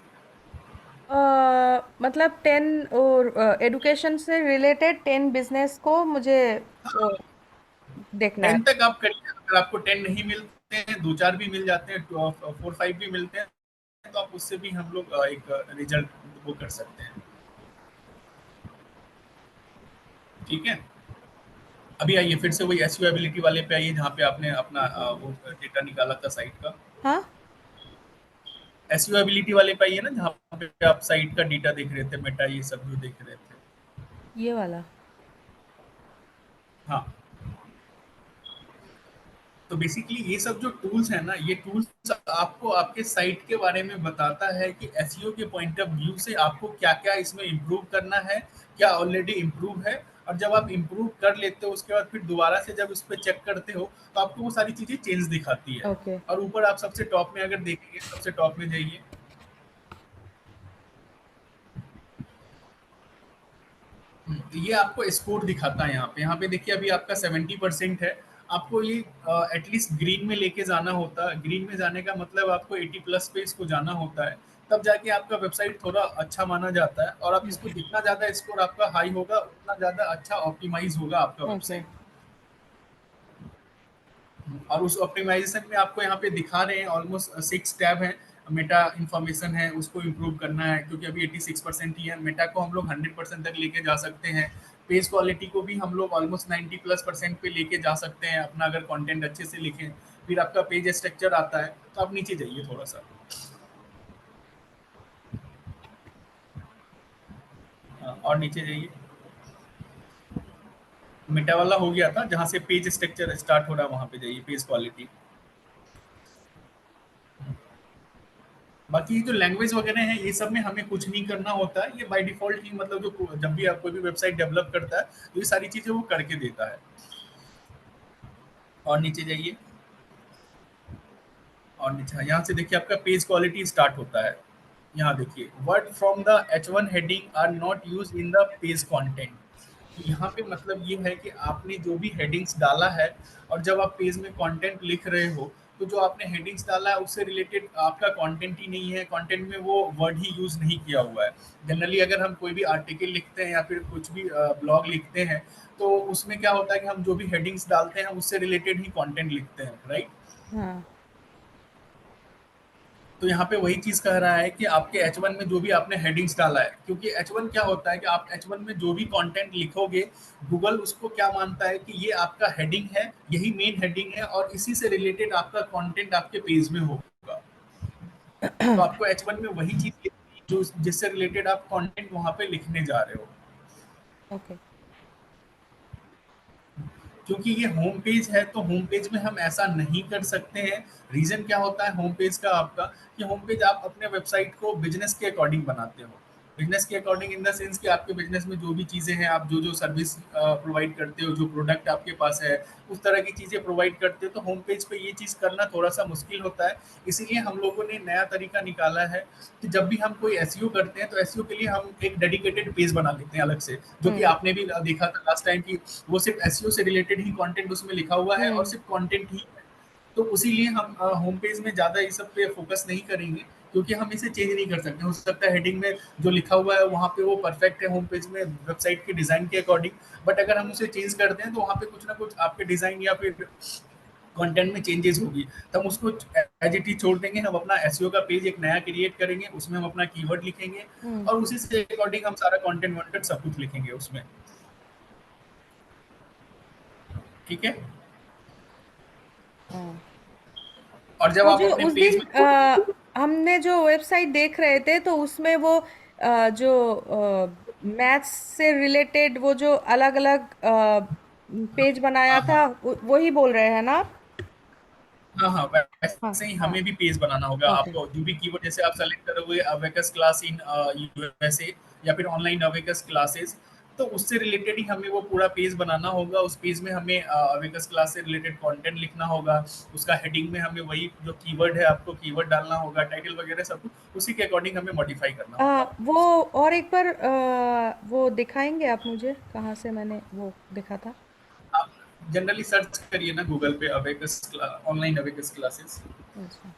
मतलब 10 और एडुकेशन से रिलेटेड 10 बिजनेस को मुझे देखना है। 10 तक आप करिए। अगर आपको 10 नहीं मिलते हैं, दो चार भी मिल जाते हैं, 4 5 भी मिलते हैं, तो आप उससे भी हम लोग एक रिजल्ट वो कर सकते हैं। ठीक है, अभी आइए फिर से वही एसईओ एबिलिटी वाले पे आइए, जहाँ पे आपने अपना वो डेटा निकाला था साइट का। हाँ, एसईओ एबिलिटी वाले पे आइए ना, जहाँ पे आप साइट का डेटा देख रहे थे, मेटा ये सब जो देख रहे थे। ये वाला। हाँ, तो बेसिकली ये सब जो टूल्स है ना, ये टूल्स आपको आपके साइट के बारे में बताता है कि एसईओ के पॉइंट ऑफ व्यू से आपको क्या क्या इसमें इम्प्रूव करना है, क्या ऑलरेडी इम्प्रूव है। और जब आप इम्प्रूव कर लेते हो उसके बाद फिर दोबारा से जब इस पर चेक करते हो तो आपको वो सारी चीजें चेंज दिखाती है। ओके। और ऊपर आप सबसे टॉप में अगर देखेंगे, सबसे टॉप में जाइए, ये आपको स्कोर दिखाता है। यहाँ पे देखिए, अभी आपका 70% है। आपको ये एटलीस्ट ग्रीन में लेके जाना होता है। ग्रीन में जाने का मतलब आपको 80+ पे इसको जाना होता है, तब जाके आपका वेबसाइट थोड़ा अच्छा माना जाता है। और आप इसको जितना ज्यादा स्कोर आपका हाई होगा, उतना ज्यादा अच्छा ऑप्टिमाइज होगा आपका ओके। वेबसाइट। और उस ऑप्टिमाइजेशन में आपको यहाँ पे दिखा रहे हैं ऑलमोस्ट 6 टैब हैं। मेटा इंफॉर्मेशन है, उसको इम्प्रूव करना है, क्योंकि अभी 86% ही है। मेटा को हम लोग 100% तक लेके जा सकते हैं। पेज क्वालिटी को भी हम लोग ऑलमोस्ट 90+% पे लेके जा सकते हैं अपना, अगर कंटेंट अच्छे से लिखें। फिर आपका पेज स्ट्रक्चर आता है, तो आप नीचे जाइए थोड़ा सा। और नीचे जाइए, मेटा वाला हो गया था, जहाँ से पेज स्ट्रक्चर स्टार्ट हो रहा है वहाँ पे जाइए, पेज क्वालिटी। बाकी जो लैंग्वेज वगैरह है, ये सब में हमें कुछ नहीं करना होता है। ये बाय डिफॉल्ट ही, मतलब जो जब भी आप कोई भी वेबसाइट डेवलप करता है तो ये सारी चीजें वो करके देता है। और नीचे जाइए, और नीचे यहाँ से देखिए आपका पेज क्वालिटी स्टार्ट होता है। यहाँ देखिए, word from the H1 heading are not use in the page content. यहाँ पे मतलब ये है कि आपने जो भी हेडिंग्स डाला है, और जब आप पेज में कंटेंट लिख रहे हो, तो जो आपने हेडिंग्स डाला है उससे रिलेटेड आपका कंटेंट ही नहीं है। कंटेंट में वो वर्ड ही यूज नहीं किया हुआ है। जनरली अगर हम कोई भी आर्टिकल लिखते हैं या फिर कुछ भी ब्लॉग लिखते हैं, तो उसमें क्या होता है कि हम जो भी हेडिंग्स डालते हैं उससे रिलेटेड ही कंटेंट लिखते हैं, राइट। हाँ। तो यहाँ पे वही चीज कह रहा है कि आपके H1 में जो भी आपने हेडिंग्स डाला है, क्योंकि H1 क्या होता है कि आप H1 में जो भी कंटेंट लिखोगे, गूगल उसको क्या मानता है कि ये आपका हेडिंग है, यही मेन हेडिंग है, और इसी से रिलेटेड आपका कंटेंट आपके पेज में होगा। तो आपको H1 में वही चीज जो जिससे रिलेटेड आप कंटेंट वहां पे लिखने जा रहे हो। ओके। क्योंकि ये होम पेज है, तो होम पेज में हम ऐसा नहीं कर सकते हैं। रीजन क्या होता है होम पेज का आपका, कि होम पेज आप अपने वेबसाइट को बिजनेस के अकॉर्डिंग बनाते हो। बिजनेस के अकॉर्डिंग इन द सेंस कि आपके बिजनेस में जो भी चीजें हैं, आप जो जो सर्विस प्रोवाइड करते हो, जो प्रोडक्ट आपके पास है, उस तरह की चीजें प्रोवाइड करते हो। तो होम पेज पे ये चीज करना थोड़ा सा मुश्किल होता है। इसीलिए हम लोगों ने नया तरीका निकाला है कि जब भी हम कोई एसईओ करते हैं, तो एसईओ के लिए हम एक डेडिकेटेड पेज बना लेते हैं अलग से, जो कि हम्म। आपने भी देखा था लास्ट टाइम, कि वो सिर्फ एसईओ से रिलेटेड ही कंटेंट उसमें लिखा हुआ है, और हम्म। सिर्फ कंटेंट ही है। तो इसीलिए हम होम पेज में ज़्यादा इस सब पे फोकस नहीं करेंगे, क्योंकि हम इसे चेंज नहीं कर सकते। हो सकता है हेडिंग में जो लिखा हुआ है वहाँ पे वो परफेक्ट है होम पेज में वेबसाइट के डिज़ाइन के अकॉर्डिंग, बट अगर हम उसे चेंज करते हैं तो वहाँ पे कुछ ना कुछ आपके डिज़ाइन या फिर कंटेंट में चेंजेस होगी, तो हम उसको एज इट इज छोड़ देंगे। हम अपना एसईओ का पेज एक नया क्रिएट करेंगे, उसमें हम अपना कीवर्ड लिखेंगे हम्म। और उसी से अकॉर्डिंग हम सारा कंटेंट वंटेंट सब कुछ लिखेंगे उसमें। ठीक है। हाँ। और जब आप मुझे अपने उस पेज दिन में कोई हमने जो वेबसाइट देख रहे थे तो उसमें वो जो मैथ्स से रिलेटेड वो जो अलग अलग पेज बनाया हाँ हाँ था वही बोल रहे हैं ना आप? हाँ हाँ, हाँ वैसे ही हाँ। हमें भी पेज बनाना होगा। ओके। आपको जो भी कीवर्ड जैसे आप सेलेक्ट करोगे अवेकस क्लास इन यूएसए या फिर ऑनलाइन अवेकस क्लासेस, तो उससे रिलेटेड ही हमें वो पूरा पेज बनाना होगा। उस पेज में हमें अवेकस क्लास से रिलेटेड कंटेंट लिखना होगा। उसका हेडिंग में हमें वही जो कीवर्ड है आपको कीवर्ड डालना होगा, टाइटल वगैरह सब कुछ उसी के अकॉर्डिंग हमें मॉडिफाई करना होगा। वो और एक बार वो दिखाएंगे आप मुझे कहाँ से मैंने वो देखा था? आप जनरली सर्च करिए ना गूगल पे अवेकस ऑनलाइन अवेकस क्लासेस। अच्छा।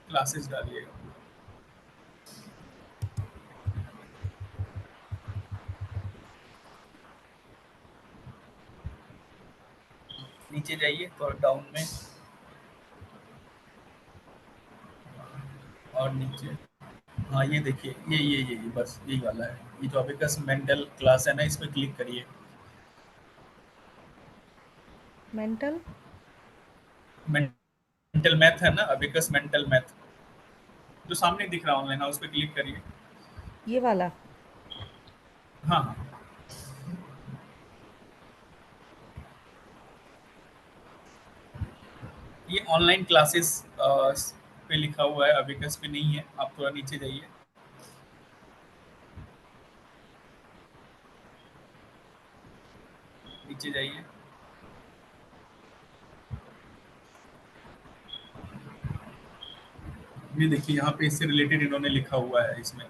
क्लासेस डालिएगा। नीचे जाइए तो डाउन में और नीचे। हाँ ये देखिए, ये बस यही वाला है। ये जो अबिकस मेंटल क्लास है ना, इस पे क्लिक करिए। मेंटल। मेंटल मैथ है ना, अबिकस मेंटल मैथ जो सामने दिख रहा है ऑनलाइन, हाँ उस पे क्लिक करिए। ये वाला। हाँ हाँ, ये ऑनलाइन क्लासेस पे लिखा हुआ है, अबिकस पे नहीं है। आप थोड़ा नीचे जाइए। नीचे जाइए। ये देखिए यहाँ पे इससे रिलेटेड इन्होंने लिखा हुआ है इसमें।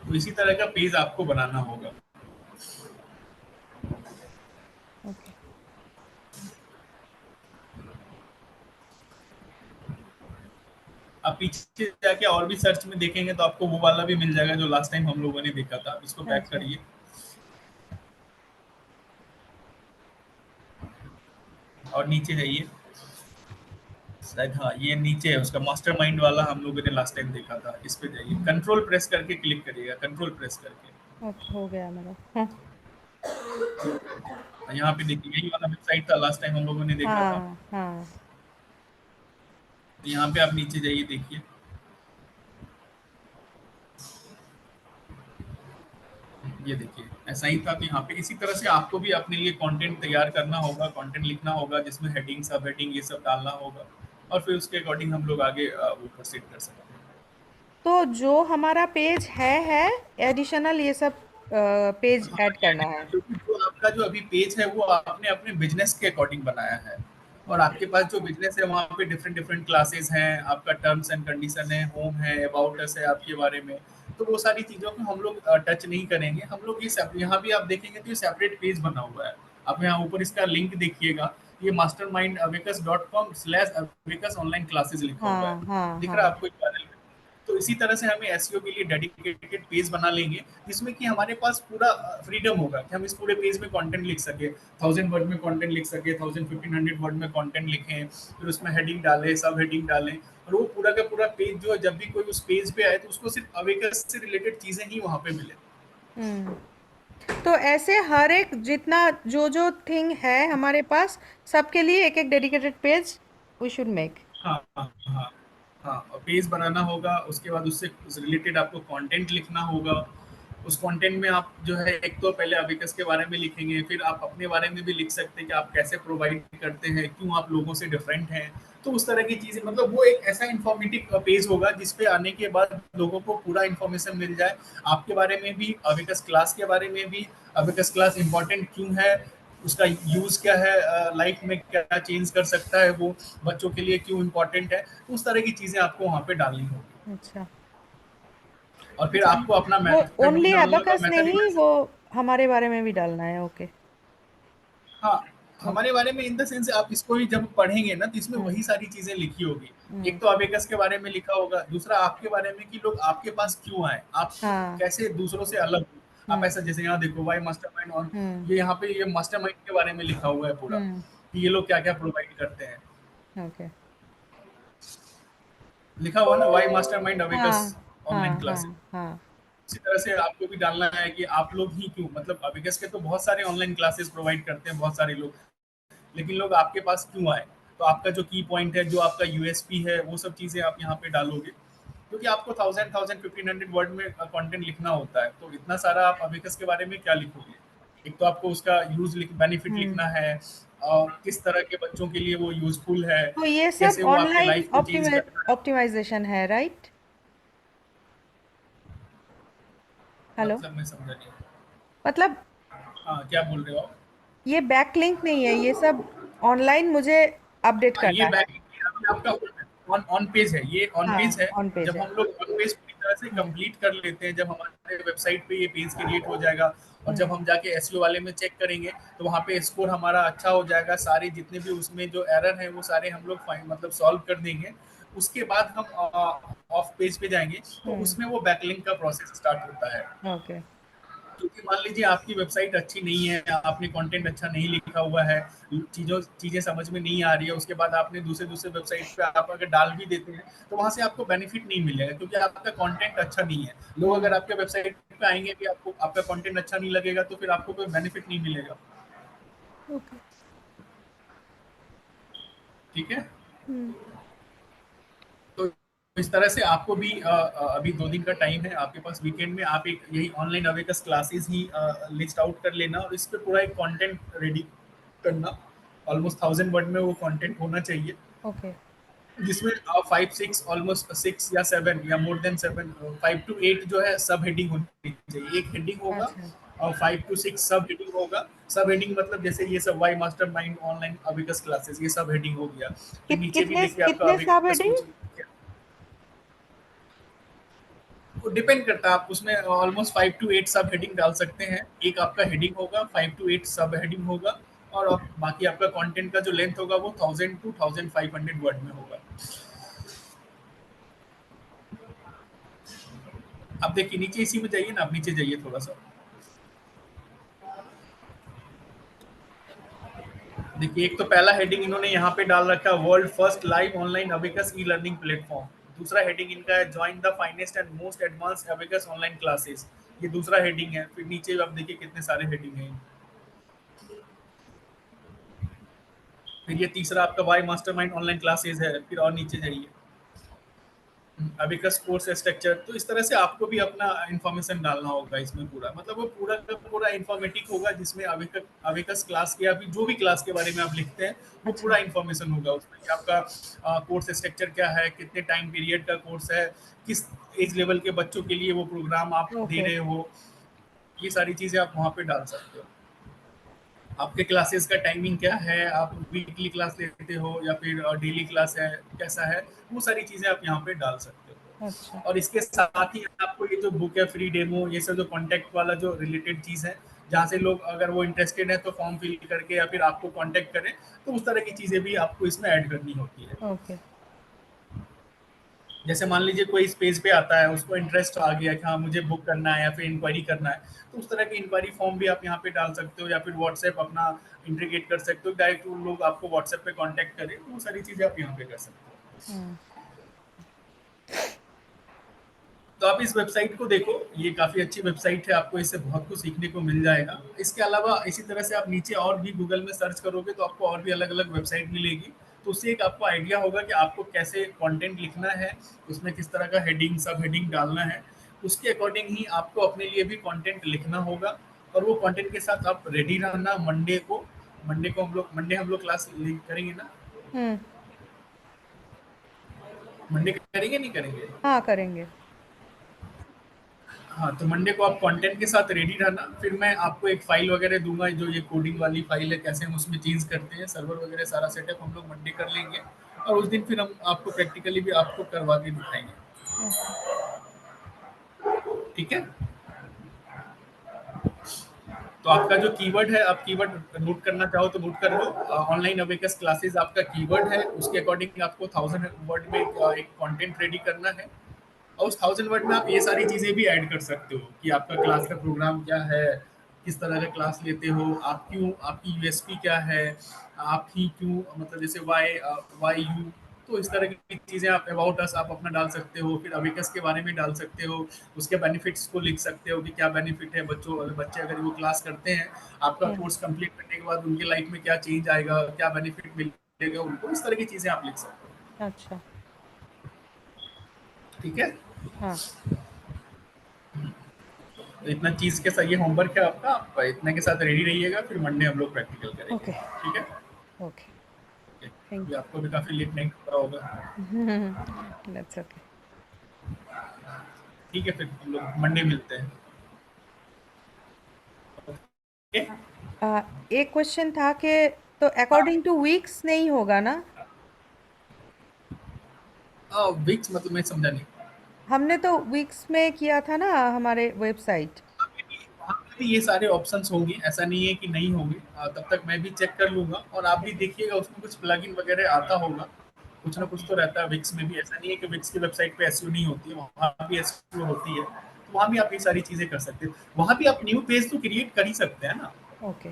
तो इसी तरह का पेज आपको बनाना होगा। ओके। आप पीछे जाके और भी सर्च में देखेंगे तो आपको वो वाला भी मिल जाएगा जो लास्ट टाइम हम लोगों ने देखा था। इसको बैक अच्छा। करिए और नीचे जाइए। शायद हाँ ये नीचे है उसका मास्टरमाइंड वाला, हम लोगों ने लास्ट टाइम देखा था। इस पे जाइए, कंट्रोल प्रेस करके क्लिक करिएगा, कंट्रोल प्रेस करके। ओके, हो गया मेरा। हाँ यहाँ पे देखिए यही वाला वेबसाइट था लास्ट टाइम हम लोगों ने देखा था। हाँ हाँ। तो यहाँ पे आप नीचे जाइए, देखिए ये देखिए ऐसा ही था। तो यहाँ पे इसी तरह से आपको भी अपने लिए कंटेंट तैयार करना होगा, कंटेंट लिखना होगा जिसमें हेडिंग सब हेडिंग ये सब डालना होगा, और फिर उसके अकॉर्डिंग हम लोग आगे वो प्रोसीड कर सकते हैं। तो जो हमारा पेज है एडिशनल ये सब पेज हाँ, ऐड करना है? क्योंकि जो आपका जो अभी पेज है वो आपने अपने बिजनेस के अकॉर्डिंग बनाया है, और ओके। आपके पास जो बिजनेस है वहाँ पे डिफरेंट डिफरेंट क्लासेस हैं, आपका टर्म्स एंड कंडीशन है, होम है, अबाउट अस है आपके बारे में। तो वो सारी चीज़ों को हम लोग टच नहीं करेंगे। हम लोग ये यहाँ भी आप देखेंगे तो ये सेपरेट पेज बना हुआ है। आप यहाँ ऊपर इसका लिंक देखिएगा, ये मास्टरमाइंड अवेकस .com/अवेकस ऑनलाइन क्लासेस लिखा हुआ है। हाँ हाँ दिख रहा है हाँ। आपको URL? तो इसी तरह से हमें एसईओ के लिए डेडिकेटेड पेज बना लेंगे, जिसमें कि हमारे पास पूरा फ्रीडम होगा कि हम इस पूरे पेज में कंटेंट लिख सके। 1000 वर्ड में कंटेंट लिख सके, 1500 वर्ड में कंटेंट लिखें, फिर उसमें हेडिंग डालें, सब हेडिंग डालें, और वो पूरा का पूरा पेज जो है जब भी कोई उस पेज पे आए तो उसको सिर्फ अवेकस से रिलेटेड चीजें ही वहां पे मिले। हम्म। तो ऐसे हर एक जितना जो जो थिंग है हमारे पास सबके लिए एक एक dedicated page we should make. हाँ हाँ हाँ हाँ, और पेज बनाना होगा। उसके बाद उससे रिलेटेड आपको कंटेंट लिखना होगा। उस कंटेंट में आप जो है एक तो पहले अबिकस के बारे में लिखेंगे, फिर आप अपने बारे में भी लिख सकते हैं कि आप कैसे प्रोवाइड करते हैं, क्यों आप लोगों से डिफरेंट हैं, तो उस तरह की चीजें, मतलब वो एक ऐसा इंफॉर्मेटिव पेज होगा जिसपे आने के बाद लोगों को पूरा इन्फॉर्मेशन मिल जाए, आपके बारे में भी, अबेकस क्लास के बारे में भी, अबेकस क्लास इंपॉर्टेंट क्यों है, उसका यूज क्या है, लाइफ में क्या चेंज कर सकता है वो, बच्चों के लिए क्यों इम्पोर्टेंट है, तो उस तरह की चीजें आपको वहाँ पे डालनी होगी। अच्छा। और फिर अच्छा, आपको अपना वो मेथड भी ओनली डालना होगा, अबकस मेथड नहीं, वो हमारे बारे में भी डालना है? ओके। हाँ, ओके। हमारे बारे में इन द सेंस आप इसको ही जब पढ़ेंगे ना तो इसमें हम्म। वही सारी चीजें लिखी होगी। हम्म। एक तो अबेकस के बारे में लिखा होगा, दूसरा आपके बारे में कि लोग आपके पास क्यों आए, आप हाँ। कैसे दूसरों से अलग हो। आप हम्म। ऐसा जैसे यहाँ देखो वाई मास्टरमाइंड ऑन, हम्म। ये यहाँ पे ये मास्टरमाइंड के बारे में लिखा हुआ है पूरा, हम्म। कि ये लोग क्या क्या प्रोवाइड करते हैं। ओके। लिखा हुआ ना, वाई मास्टरमाइंड अबेकस हाँ ऑनलाइन हाँ क्लासेस। हाँ हाँ। इसी तरह से आपको भी डालना है कि आप लोग ही क्यों, मतलब अबेकस के तो बहुत सारे ऑनलाइन क्लासेस प्रोवाइड करते हैं बहुत सारे लोग, लेकिन लोग आपके पास क्यों आए, तो आपका जो की पॉइंट है, जो आपका यूएसपी है, वो सब चीजें आप यहाँ पे डालोगे, क्योंकि आपको 1500 वर्ड में कंटेंट लिखना होता है, तो इतना सारा आप अबेकस के बारे में क्या लिखोगे। एक तो आपको उसका बेनिफिट हम्म। लिखना है, और किस तरह के बच्चों के लिए वो यूजफुल है, तो ये सब कैसे वो आपके ऑनलाइन लाइफ को चेंज करता है। ऑप्टिमाइजेशन है, राइट? हेलो। मतलब मैं समझा नहीं। मतलब हाँ, क्या बोल रहे हो आप? ये बैकलिंक नहीं है, ये सब ऑनलाइन मुझे अपडेट हाँ, ये करना है? बैक आपका ऑन ऑन पेज है, ये ऑन पेज हाँ, है। ऑन पेज जब है। हम लोग ऑन पेज पूरी तरह से हम्म। कंप्लीट कर लेते हैं, जब हमारे वेबसाइट पे ये पेज क्रिएट हो जाएगा, और जब हम्म। हम जाके एसईओ वाले में चेक करेंगे, तो वहाँ पे स्कोर हमारा अच्छा हो जाएगा, सारे जितने भी उसमें जो एरर है वो सारे हम लोग मतलब सॉल्व कर देंगे। उसके बाद हम ऑफ पेज पे जाएंगे, तो हम्म। उसमें वो बैकलिंक का प्रोसेस स्टार्ट होता है। ओके। क्योंकि मान लीजिए आपकी वेबसाइट अच्छी नहीं है, आपने कंटेंट अच्छा नहीं लिखा हुआ है, चीजें समझ में नहीं आ रही है, उसके बाद आपने दूसरे दूसरे वेबसाइट पे आप अगर डाल भी देते हैं, तो वहां से आपको बेनिफिट नहीं मिलेगा, क्योंकि आपका कंटेंट अच्छा नहीं है। लोग अगर हम्म। आपके वेबसाइट पे आएंगे कि आपको आपका कंटेंट अच्छा नहीं लगेगा, तो फिर आपको कोई बेनिफिट नहीं मिलेगा। ओके। ठीक है। हम्म। तो इस तरह से आपको भी अभी 2 दिन का टाइम है आपके पास, वीकेंड में आप एक यही ऑनलाइन अवेकस क्लासेस ही लिस्ट आउट कर लेना, और इस पे पूरा एक कंटेंट रेडी करना। ऑलमोस्ट 1000 वर्ड में वो कंटेंट होना चाहिए, ओके। जिसमें 5 6 ऑलमोस्ट 6 या 7 या मोर देन 7, 5 to 8 जो है सब हेडिंग होनी चाहिए, एक हेडिंग होगा, अच्छा। और 5 to 6 सब हेडिंग होगा। सब हेडिंग मतलब जैसे ये सब Y master mind online abacus classes, ये सब हेडिंग हो गया। फिर नीचे भी कितने देखिए आपका कितने सब अबिकस हेडिंग? कोचिंग, वो डिपेंड करता है, आप उसमें ऑलमोस्ट 5 to 8 सब हेडिंग डाल सकते हैं। एक आपका हेडिंग होगा, 5 to 8 सब हेडिंग होगा, और बाकी आपका कंटेंट का जो लेंथ होगा वो 1000 to 1500 वर्ड में होगा। आप देखिए नीचे इसी में जाइए ना, आप नीचे जाइए थोड़ा सा, देखिए एक तो पहला हेडिंग इन्होंने यहाँ पे डाल रखा है, world first live online abacus e learning platform. दूसरा हेडिंग इनका है, join the finest and most advanced abacus online classes. ये दूसरा हेडिंग है। फिर नीचे आप देखिए कितने सारे हेडिंग हैं। फिर ये तीसरा आपका वाई मास्टरमाइंड ऑनलाइन क्लासेस है। फिर और नीचे जाइए, अबिकस कोर्स स्ट्रक्चर। तो इस तरह से आपको भी अपना इंफॉर्मेशन डालना होगा इसमें पूरा, मतलब वो पूरा का पूरा इंफॉर्मेटिव होगा, जिसमें अबिकस अबिकस क्लास के या फिर जो भी क्लास के बारे में आप लिखते हैं, वो अच्छा। पूरा इंफॉर्मेशन होगा उसमें, कि आपका कोर्स स्ट्रक्चर क्या है, कितने टाइम पीरियड का कोर्स है, किस एज लेवल के बच्चों के लिए वो प्रोग्राम आप दे ओके। रहे हो। ये सारी चीज़ें आप वहाँ पे डाल सकते हो। आपके क्लासेस का टाइमिंग क्या है, आप वीकली क्लास लेते हो या फिर डेली क्लास है, कैसा है, वो सारी चीज़ें आप यहाँ पे डाल सकते अच्छा। हो। और इसके साथ ही आपको ये जो बुक है, फ्री डेमो, ये सब जो कॉन्टैक्ट वाला जो रिलेटेड चीज़ है, जहाँ से लोग अगर वो इंटरेस्टेड है तो फॉर्म फिल करके या फिर आपको कॉन्टैक्ट करें, तो उस तरह की चीज़ें भी आपको इसमें ऐड करनी होती है। ओके। जैसे मान लीजिए कोई इस पेज पे आता है, उसको इंटरेस्ट आ गया कि हाँ मुझे बुक करना है या फिर इंक्वायरी करना है, तो उस तरह की इंक्वायरी फॉर्म भी आप यहाँ पे डाल सकते हो, या फिर व्हाट्सएप अपना इंटीग्रेट कर सकते हो, डायरेक्ट वो लोग आपको व्हाट्सएप पे कांटेक्ट करें, तो वो सारी चीज़ें आप यहाँ पे कर सकते हो। हम्म। तो आप इस वेबसाइट को देखो, ये काफ़ी अच्छी वेबसाइट है, आपको इससे बहुत कुछ सीखने को मिल जाएगा। इसके अलावा इसी तरह से आप नीचे और भी गूगल में सर्च करोगे तो आपको और भी अलग अलग वेबसाइट मिलेगी, तो उससे एक आपको आइडिया होगा कि आपको कैसे कंटेंट लिखना है, उसमें किस तरह का हेडिंग सब हेडिंग डालना है। उसके अकॉर्डिंग ही आपको अपने लिए भी कंटेंट लिखना होगा, और वो कंटेंट के साथ आप रेडी रहना। मंडे को हम लोग क्लास करेंगे ना। हम्म। मंडे करेंगे नहीं करेंगे? हाँ करेंगे। हाँ, तो मंडे को आप कंटेंट के साथ रेडी रहना, फिर मैं आपको एक फाइल वगैरह दूंगा, जो ये कोडिंग वाली फाइल है, कैसे हम उसमें चेंज करते हैं, सर्वर वगैरह सारा सेटअप हम लोग मंडे कर लेंगे। और उस दिन फिर हम आपको प्रैक्टिकली भी आपको करवा के दिखाएंगे। ओके। ठीक है? तो आपका जो कीवर्ड है, आप कीवर्ड नोट करना चाहो तो नोट कर लो। ऑनलाइन अवेकस क्लासेस आपका कीवर्ड है, उसके अकॉर्डिंग आपको 1000 वर्ड में एक कंटेंट रेडी करना है। और उस 1000 वर्ड में आप ये सारी चीजें भी ऐड कर सकते हो कि आपका क्लास का प्रोग्राम क्या है, किस तरह का क्लास लेते हो, आप क्यों, आपकी यूएसपी क्या है, आप ही क्यों, मतलब जैसे वाई, वाई यू। तो इस तरह की चीजें आप अबाउट अस आप अपना डाल सकते हो, फिर अवेकस के बारे में डाल सकते हो, उसके बेनिफिट्स को लिख सकते हो कि क्या बेनिफिट है बच्चों, अगर बच्चे अगर वो क्लास करते हैं, आपका हम्म। कोर्स कंप्लीट करने के बाद उनकी लाइफ में क्या चेंज आएगा, क्या बेनिफिट मिलेगा उनको, इस तरह की चीजें आप लिख सकते हो। अच्छा। ठीक है? हाँ। तो इतना चीज के साथ ये होमवर्क है आपका, आप इतने के साथ रेडी रहिएगा, फिर मंडे हम लोग प्रैक्टिकल करेंगे। ओके। ठीक है? ओके। ओके। अभी थैंक आपको भी काफी लेट नाइट हो रहा होगा। यू। That's okay. ठीक है, फिर हम लोग मंडे मिलते हैं। ओके। एक क्वेश्चन था कि तो हाँ, अकॉर्डिंग टू वीक्स नहीं होगा ना? विक्स मतलब मैं समझा नहीं। हमने तो वीक्स में किया था ना हमारे वेबसाइट। वहाँ पे भी ये सारे ऑप्शंस होंगे, ऐसा नहीं है कि नहीं होंगे। तब तक मैं भी चेक कर लूंगा, और आप भी ओके। देखिएगा, उसमें कुछ प्लगइन वगैरह आता होगा, कुछ ना कुछ ओके। तो रहता है विक्स में भी। ऐसा नहीं है कि विक्स की वेबसाइट पे एसईओ नहीं होती है, वहाँ भी एसईओ होती है, तो वहाँ भी आप ये सारी चीजें कर सकते हो। वहाँ भी आप न्यू पेज तो क्रिएट कर ही सकते हैं ना। ओके।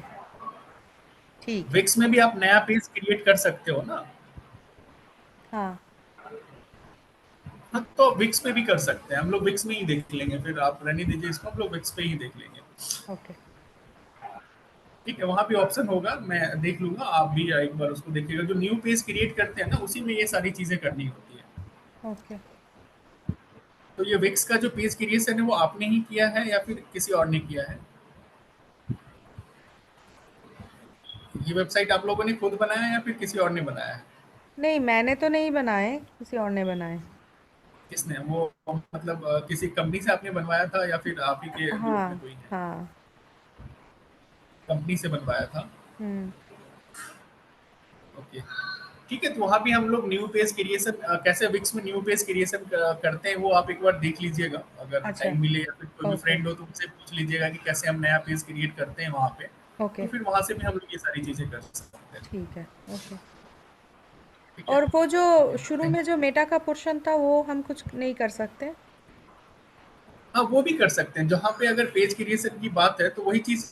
ठीक है। विक्स में भी आप नया पेज क्रिएट कर सकते हो ना। हाँ। हाँ, तो विक्स पे भी कर सकते हैं हम लोग, विक्स में ही देख लेंगे, फिर आप रहने दीजिए इसको, हम लोग विक्स पे ही देख लेंगे। ओके। ठीक है, वहाँ भी ऑप्शन होगा, मैं देख लूंगा, आप भी एक बार उसको देखिएगा। जो न्यू पेज क्रिएट करते हैं ना, उसी में ये सारी चीजें करनी होती है। ओके। तो ये विक्स का जो पेज क्रिएशन है, वो आपने ही किया है या फिर किसी और ने किया है? ये वेबसाइट आप लोगों ने खुद बनाया है या फिर किसी और ने बनाया है? नहीं, मैंने तो नहीं बनाए, किसी और ने बनाए। किसने वो, मतलब किसी कंपनी से आपने बनवाया था या फिर आप ही के ग्रुप में हाँ। कोई है? हाँ। कंपनी से बनवाया था। हम्म। ओके। ठीक है, तो वहाँ भी हम लोग न्यू पेज क्रिएशन कैसे विक्स में न्यू पेज क्रिएशन करते हैं, वो आप एक बार देख लीजिएगा, अगर अच्छा। टाइम मिले या फिर कोई भी ओके। फ्रेंड हो तो उनसे पूछ लीजिएगा कि कैसे हम नया पेज क्रिएट करते हैं वहाँ पे। ओके। तो फिर वहाँ से भी हम लोग ये सारी चीज़ें कर सकते हैं। ठीक है। ओके। ठीक है? और वो जो ओके, शुरू थैंक में जो यू। मेटा का पोर्शन था वो हम कुछ नहीं कर सकते? हाँ, वो भी कर सकते हैं। जहाँ पे अगर पेज क्रिएशन की बात है, तो वही चीज़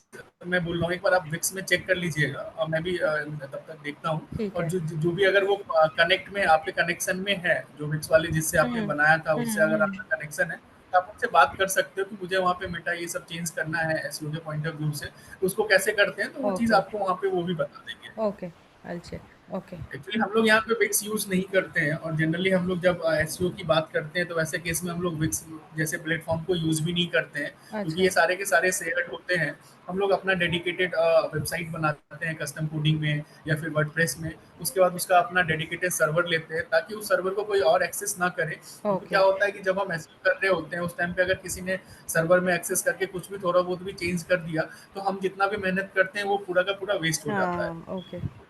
मैं बोल रहा हूँ, एक बार आप विक्स में चेक कर लीजिएगा, और मैं भी तब तक देखता हूँ। ठीक और है। जो भी अगर वो कनेक्ट में आपके कनेक्शन में है, जो विक्स वाले जिससे आपने हम्म। बनाया था, उससे अगर हम्म। आपका कनेक्शन है, तो आप उनसे बात कर सकते हो कि मुझे वहाँ पे मेटा ये सब चेंज करना है एसईओ के पॉइंट ऑफ व्यू से, तो उसको कैसे करते हैं, तो वो चीज़ ओके। आपको वहाँ पे वो भी बता देंगे। Okay. I check. Okay. Actually हम लोग यहाँ पे विक्स यूज नहीं करते हैं, और जनरली हम लोग जब एसईओ की बात करते हैं, तो वैसे केस में हम लोग विक्स जैसे प्लेटफॉर्म को यूज भी नहीं करते हैं, क्योंकि अच्छा। ये सारे के सारे शेयर्ड होते हैं। हम लोग अपना डेडिकेटेड वेबसाइट बनाते हैं कस्टम कोडिंग में या फिर वर्डप्रेस में। उसके बाद उसका अपना डेडिकेटेड सर्वर लेते हैं, ताकि उस सर्वर को कोई और एक्सेस ना करे, क्योंकि ओके। क्या होता है कि जब हम एसईओ कर रहे होते हैं, उस टाइम पे अगर किसी ने सर्वर में एक्सेस करके कुछ भी थोड़ा बहुत भी चेंज कर दिया, तो हम जितना भी मेहनत करते हैं वो पूरा का पूरा वेस्ट हो जाता है। हाँ। ओके।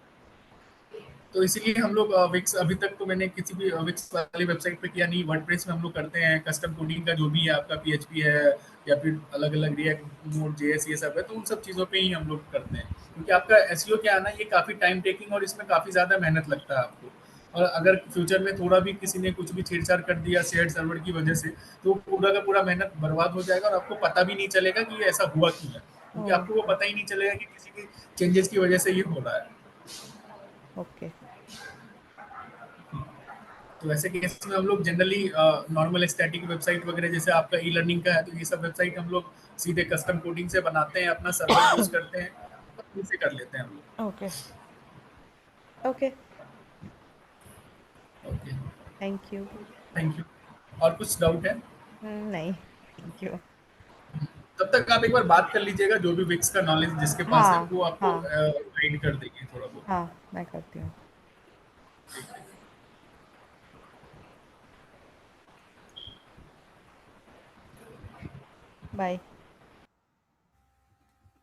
तो इसीलिए हम लोग विक्स, अभी तक तो मैंने किसी भी विक्स वाली वेबसाइट पे किया नहीं। वर्डप्रेस में हम लोग करते हैं कस्टम कोडिंग का, जो भी है आपका पीएचपी है या फिर अलग अलग रिएक्ट नोड जेएस, ये सब है, तो उन सब चीज़ों पे ही हम लोग करते हैं। क्योंकि आपका एसईओ क्या है ना, ये काफ़ी टाइम टेकिंग और इसमें काफ़ी ज़्यादा मेहनत लगता है आपको। और अगर फ्यूचर में थोड़ा भी किसी ने कुछ भी छेड़छाड़ कर दिया शेयर सर्वर की वजह से, तो पूरा का पूरा मेहनत बर्बाद हो जाएगा, और आपको पता भी नहीं चलेगा कि ये ऐसा हुआ क्यों है, क्योंकि आपको वो ओके। पता ही नहीं चलेगा कि किसी की चेंजेस की वजह से ये हो रहा है। ओके। तो ऐसे केस में हम लोग जनरली नॉर्मल स्टैटिक वेबसाइट वगैरह, जैसे आपका ई लर्निंग का है, तो ये सब वेबसाइट हम लोग सीधे कस्टम कोडिंग से बनाते हैं, अपना सर्वर यूज करते हैं, और इसे कर लेते हैं हम ओके। ओके। लोग। Okay, thank you. Thank you. और कुछ डाउट है? नहीं, थैंक यू। तब तक आप एक बार बात कर लीजिएगा, जो भी विक्स का नॉलेज जिसके पास है, हाँ। वो आपको हाँ। गाइड कर देंगे थोड़ा बहुत। हाँ मैं करती हूँ। बाय।